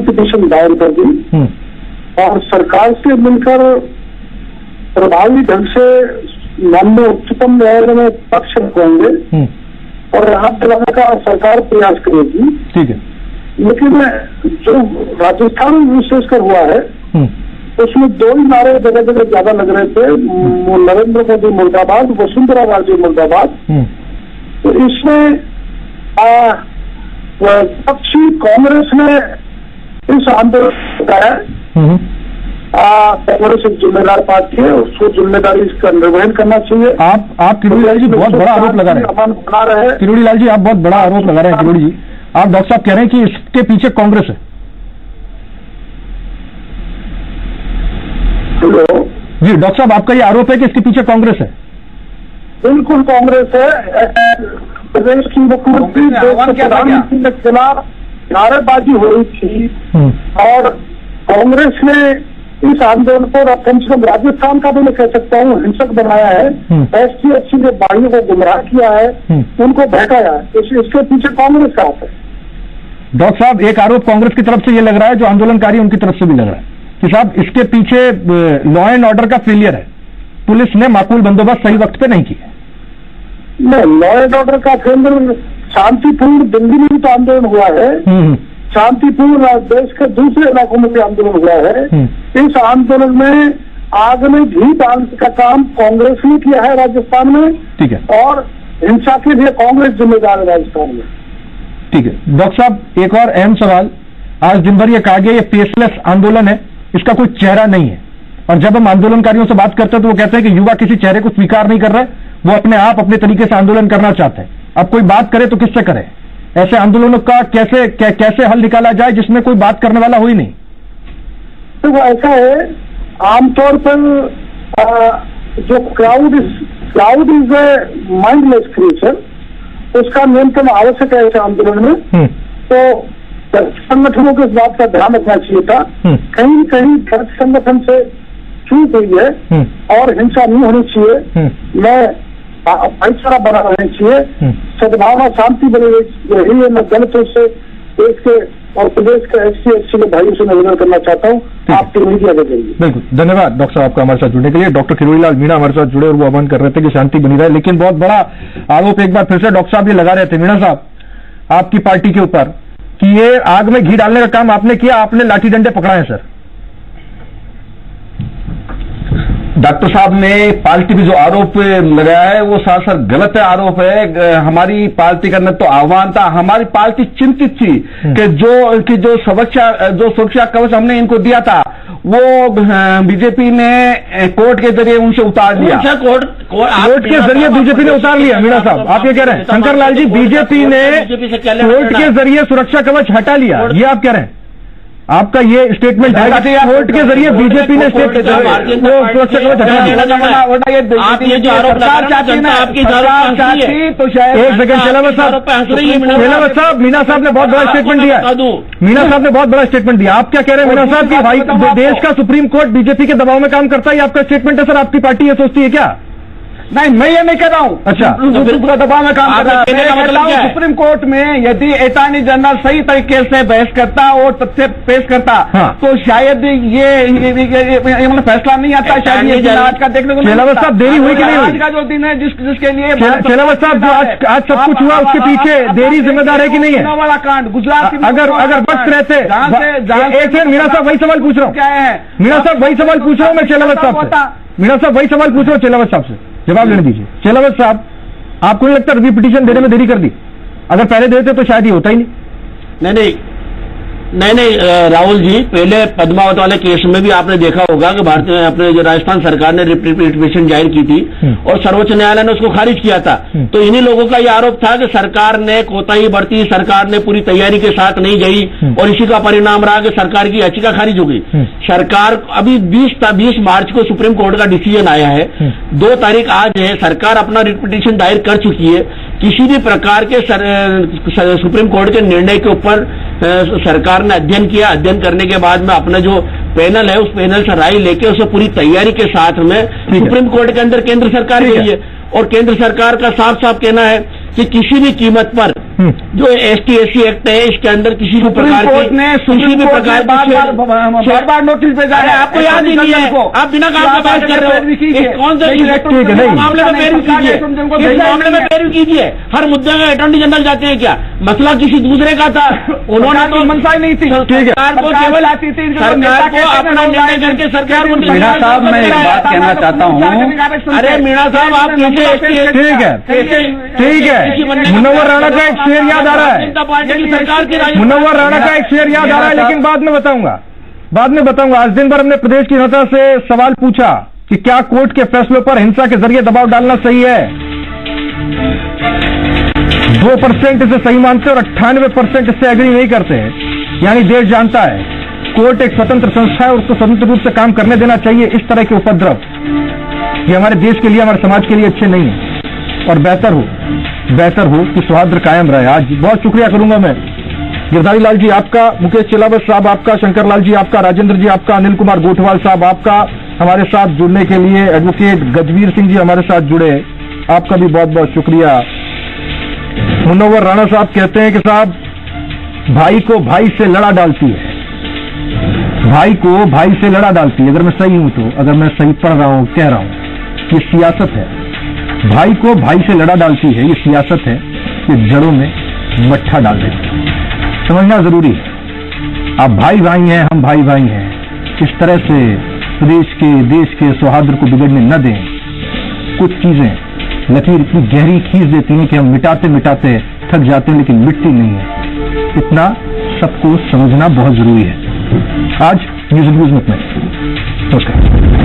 पिटीशन दायर कर दी और सरकार से मिलकर प्रभावी ढंग से माननीय उच्चतम न्यायालय में पक्ष रखेंगे और राहत दिलाने का सरकार प्रयास करेगी। ठीक है, लेकिन जो राजस्थान में विशेषकर हुआ है उसमें दो ही नारे जगह जगह ज्यादा लग रहे थे, नरेंद्र मोदी मुर्दाबाद, वसुंधरा राजे मुर्दाबाद। तो इसमें विपक्षी कांग्रेस ने इस आंदोलन को बताया, कांग्रेस एक जिम्मेदार पार्टी है, उसको जिम्मेदारी इसका निर्वहन करना चाहिए। आप किरोड़ी लाल जी बहुत बड़ा आरोप लगा रहे हैं। किरोड़ी लाल जी आप बहुत बड़ा आरोप लगा रहे हैं। किरोड़ी जी, आप डॉक्टर साहब कह रहे हैं कि इसके पीछे कांग्रेस है। हेलो जी, डॉक्टर साहब आपका ये आरोप है कि इसके पीछे कांग्रेस है? बिल्कुल कांग्रेस है। प्रदेश की मुख्यमंत्री प्रधानमंत्री के खिलाफ नारेबाजी हो रही थी और कांग्रेस ने इस आंदोलन को कम से कम राजस्थान का भी मैं कह सकता हूँ हिंसक बनाया है, ST के भाइयों को गुमराह किया है, उनको बहकाया है। इसके पीछे कांग्रेस का हाथ है। डॉक्टर साहब, एक आरोप कांग्रेस की तरफ से ये लग रहा है, जो आंदोलनकारी उनकी तरफ से भी लग रहा है कि साहब इसके पीछे लॉ एंड ऑर्डर का फेलियर है, पुलिस ने माकूल बंदोबस्त सही वक्त पे नहीं किया। नहीं, लॉ एंड ऑर्डर का फेलियर शांतिपूर्ण दिल्ली में भी तो आंदोलन हुआ है, शांतिपूर्ण देश के दूसरे इलाकों में भी आंदोलन हुआ है। इस आंदोलन में आग में घी डालने का काम कांग्रेस ने किया है राजस्थान में, ठीक है, और हिंसा के लिए कांग्रेस जिम्मेदार है राजस्थान में। ठीक है डॉक्टर साहब, एक और अहम सवाल, आज दिन भर ये कहा गया ये फेसलेस आंदोलन है, इसका कोई चेहरा नहीं है, और जब हम आंदोलनकारियों से बात करते हैं तो वो कहते हैं कि युवा किसी चेहरे को स्वीकार नहीं कर रहे, वो अपने आप अपने तरीके से आंदोलन करना चाहते हैं। अब कोई बात करे तो किससे करे? ऐसे आंदोलनों का कैसे हल निकाला जाए जिसमें कोई बात करने वाला हो ही नहीं? तो ऐसा है, आमतौर पर जो crowd is a mindless creature, उसका नियंत्रण आवश्यक है इस आंदोलन में। तो संगठनों को इस बात का ध्यान रखना चाहिए था, कहीं कहीं दर्द संगठन से चूक हुई है और हिंसा नहीं होनी चाहिए। मैं भाईचारा बना रहना चाहिए, सद्भावना शांति बनी रही है। मैं दलितों से, देश के और प्रदेश के SC के भाइयों से निवेदन करना चाहता हूँ आपके मीडिया के जरिए। बिल्कुल, धन्यवाद डॉक्टर साहब आपका हमारे साथ जुड़ने के लिए। डॉक्टर किरोड़ीलाल मीणा हमारे साथ जुड़े और वो आह्वान कर रहे थे कि शांति बनी रहे, लेकिन बहुत बड़ा आरोप एक बार फिर से डॉक्टर साहब ये लगा रहे थे मीणा साहब आपकी पार्टी के ऊपर कि ये आग में घी डालने का काम आपने किया, आपने लाठी डंडे पकड़ाए सर। डॉक्टर साहब ने पार्टी पे जो आरोप लगाया है वो सरासर गलत आरोप है। हमारी पार्टी का न तो आह्वान था, हमारी पार्टी चिंतित थी कि जो सुरक्षा कवच हमने इनको दिया था वो बीजेपी ने कोर्ट के जरिए उनसे उतार लिया। कोर्ट के जरिए बीजेपी ने उतार लिया। मीणा साहब आप ये कह रहे हैं, शंकर लाल जी बीजेपी ने कोर्ट के जरिए सुरक्षा कवच हटा लिया, ये आप कह रहे हैं? आपका ये स्टेटमेंट है कोर्ट के जरिए बीजेपी ने सुरक्षा कवच हटा दिया। आप ये जो आरोप लगा रहे हैं आपकी तो शायद एक सेकंड शेलावत साहब, मीणा साहब ने बहुत बड़ा स्टेटमेंट दिया। मीणा साहब ने बहुत बड़ा स्टेटमेंट दिया। आप क्या कह रहे हैं मीणा साहब कि भाई देश का सुप्रीम कोर्ट बीजेपी के दबाव में काम करता है, ये आपका स्टेटमेंट है सर? आपकी पार्टी ये सोचती है क्या? नहीं, मैं ये नहीं कह रहा हूँ। अच्छा, पूरा दबाव में काम कर रहा है। सुप्रीम कोर्ट में यदि अटॉर्नी जनरल सही तरीके से बहस करता और तथ्य पेश करता तो शायद ये फैसला नहीं आता। शायद ये आज का देखने को शेलावत साहब देरी हुई कि नहीं हुई? आज का जो दिन है जिसके लिए शेलावत साहब जो आज सब कुछ हुआ उसके पीछे देरी जिम्मेदार है कि नहीं है? वाला कांड गुजरात अगर वक्त रहते एक सेकंड मीणा साहब वही सवाल पूछ रहा हूँ। क्या है मीणा साहब वही सवाल पूछ रहा हूँ मैं शेलावत साहब से। मीणा साहब वही सवाल पूछ रहा हूँ शेलावत साहब से, जवाब लेने दीजिए। शेलावत साहब आपको नहीं लगता रिव्यू पिटीशन देने में देरी कर दी? अगर पहले देते तो शायद ये होता ही नहीं। नहीं राहुल जी, पहले पद्मावत वाले केस में भी आपने देखा होगा कि भारतीय अपने जो राजस्थान सरकार ने रिट पिटीशन जाहिर की थी और सर्वोच्च न्यायालय ने उसको खारिज किया था। तो इन्हीं लोगों का यह आरोप था कि सरकार ने कोताही बरती, सरकार ने पूरी तैयारी के साथ नहीं गई और इसी का परिणाम रहा कि सरकार की याचिका खारिज हो गई। सरकार अभी 20 मार्च को सुप्रीम कोर्ट का डिसीजन आया है, 2 तारीख आज है, सरकार अपना रिट पिटीशन दायर कर चुकी है। किसी भी प्रकार के सुप्रीम कोर्ट के निर्णय के ऊपर सरकार ने अध्ययन किया। अध्ययन करने के बाद में अपना जो पैनल है उस पैनल से राय लेके उसे पूरी तैयारी के साथ में सुप्रीम कोर्ट के अंदर केंद्र सरकार गई है और केंद्र सरकार का साफ साफ कहना है कि किसी भी कीमत पर जो ST/SC एक्ट है इसके अंदर किसी भी प्रकार बार नोटिस भेजा है। आपको याद ही नहीं है, आप बिना काम का बहस कर रहे हो। कौन से मामले में पैरवी कीजिए, इस मामले में पैरवी कीजिए। हर मुद्दे में अटॉर्नी जनरल जाते हैं क्या? मसला किसी दूसरे का था, उन्होंने तो मनसा ही नहीं थी। सरकार को केवल आती थी, सरकार को अपना निर्णय करके सरकार को। मीणा साहब मैं एक बात कहना चाहता हूँ। अरे मीणा साहब आप ठीक है मुनव्वर राणा का एक शेर याद आ रहा है, मुनव्वर राणा का एक शेर याद आ रहा है, लेकिन बाद में बताऊंगा। आज दिन भर हमने प्रदेश की जनता से सवाल पूछा कि क्या कोर्ट के फैसलों पर हिंसा के जरिए दबाव डालना सही है। 2% इसे सही मानते और 98% इससे एग्री नहीं करते हैं। यानी देश जानता है कोर्ट एक स्वतंत्र संस्था है और उसको स्वतंत्र रूप से काम करने देना चाहिए। इस तरह के उपद्रव ये हमारे देश के लिए, हमारे समाज के लिए अच्छे नहीं है और बेहतर हो कि सौहार्द कायम रहे। आज बहुत शुक्रिया करूंगा मैं गिरधारी लाल जी आपका, मुकेश चिलावत साहब आपका, शंकर लाल जी आपका, राजेंद्र जी आपका, अनिल कुमार गोठवाल साहब आपका हमारे साथ जुड़ने के लिए, एडवोकेट गजवीर सिंह जी हमारे साथ जुड़े, आपका भी बहुत बहुत शुक्रिया। मुनव्वर राणा साहब कहते हैं कि साहब भाई को भाई से लड़ा डालती है, भाई को भाई से लड़ा डालती है। अगर मैं सही हूं तो, अगर मैं सही पढ़ रहा हूं, कह रहा हूं, ये सियासत है। भाई को भाई से लड़ा डालती है, ये सियासत है कि जड़ों में मट्ठा डाल देती है। समझना जरूरी है। आप भाई भाई हैं, हम भाई भाई हैं। इस तरह से प्रदेश के, देश के सौहार्द को बिगड़ने न दें। कुछ चीजें लकीर इतनी गहरी खींच देती हैं कि हम मिटाते मिटाते थक जाते हैं, लेकिन मिटती नहीं है। इतना सबको समझना बहुत जरूरी है। आज न्यूज़ में इतना। नमस्कार।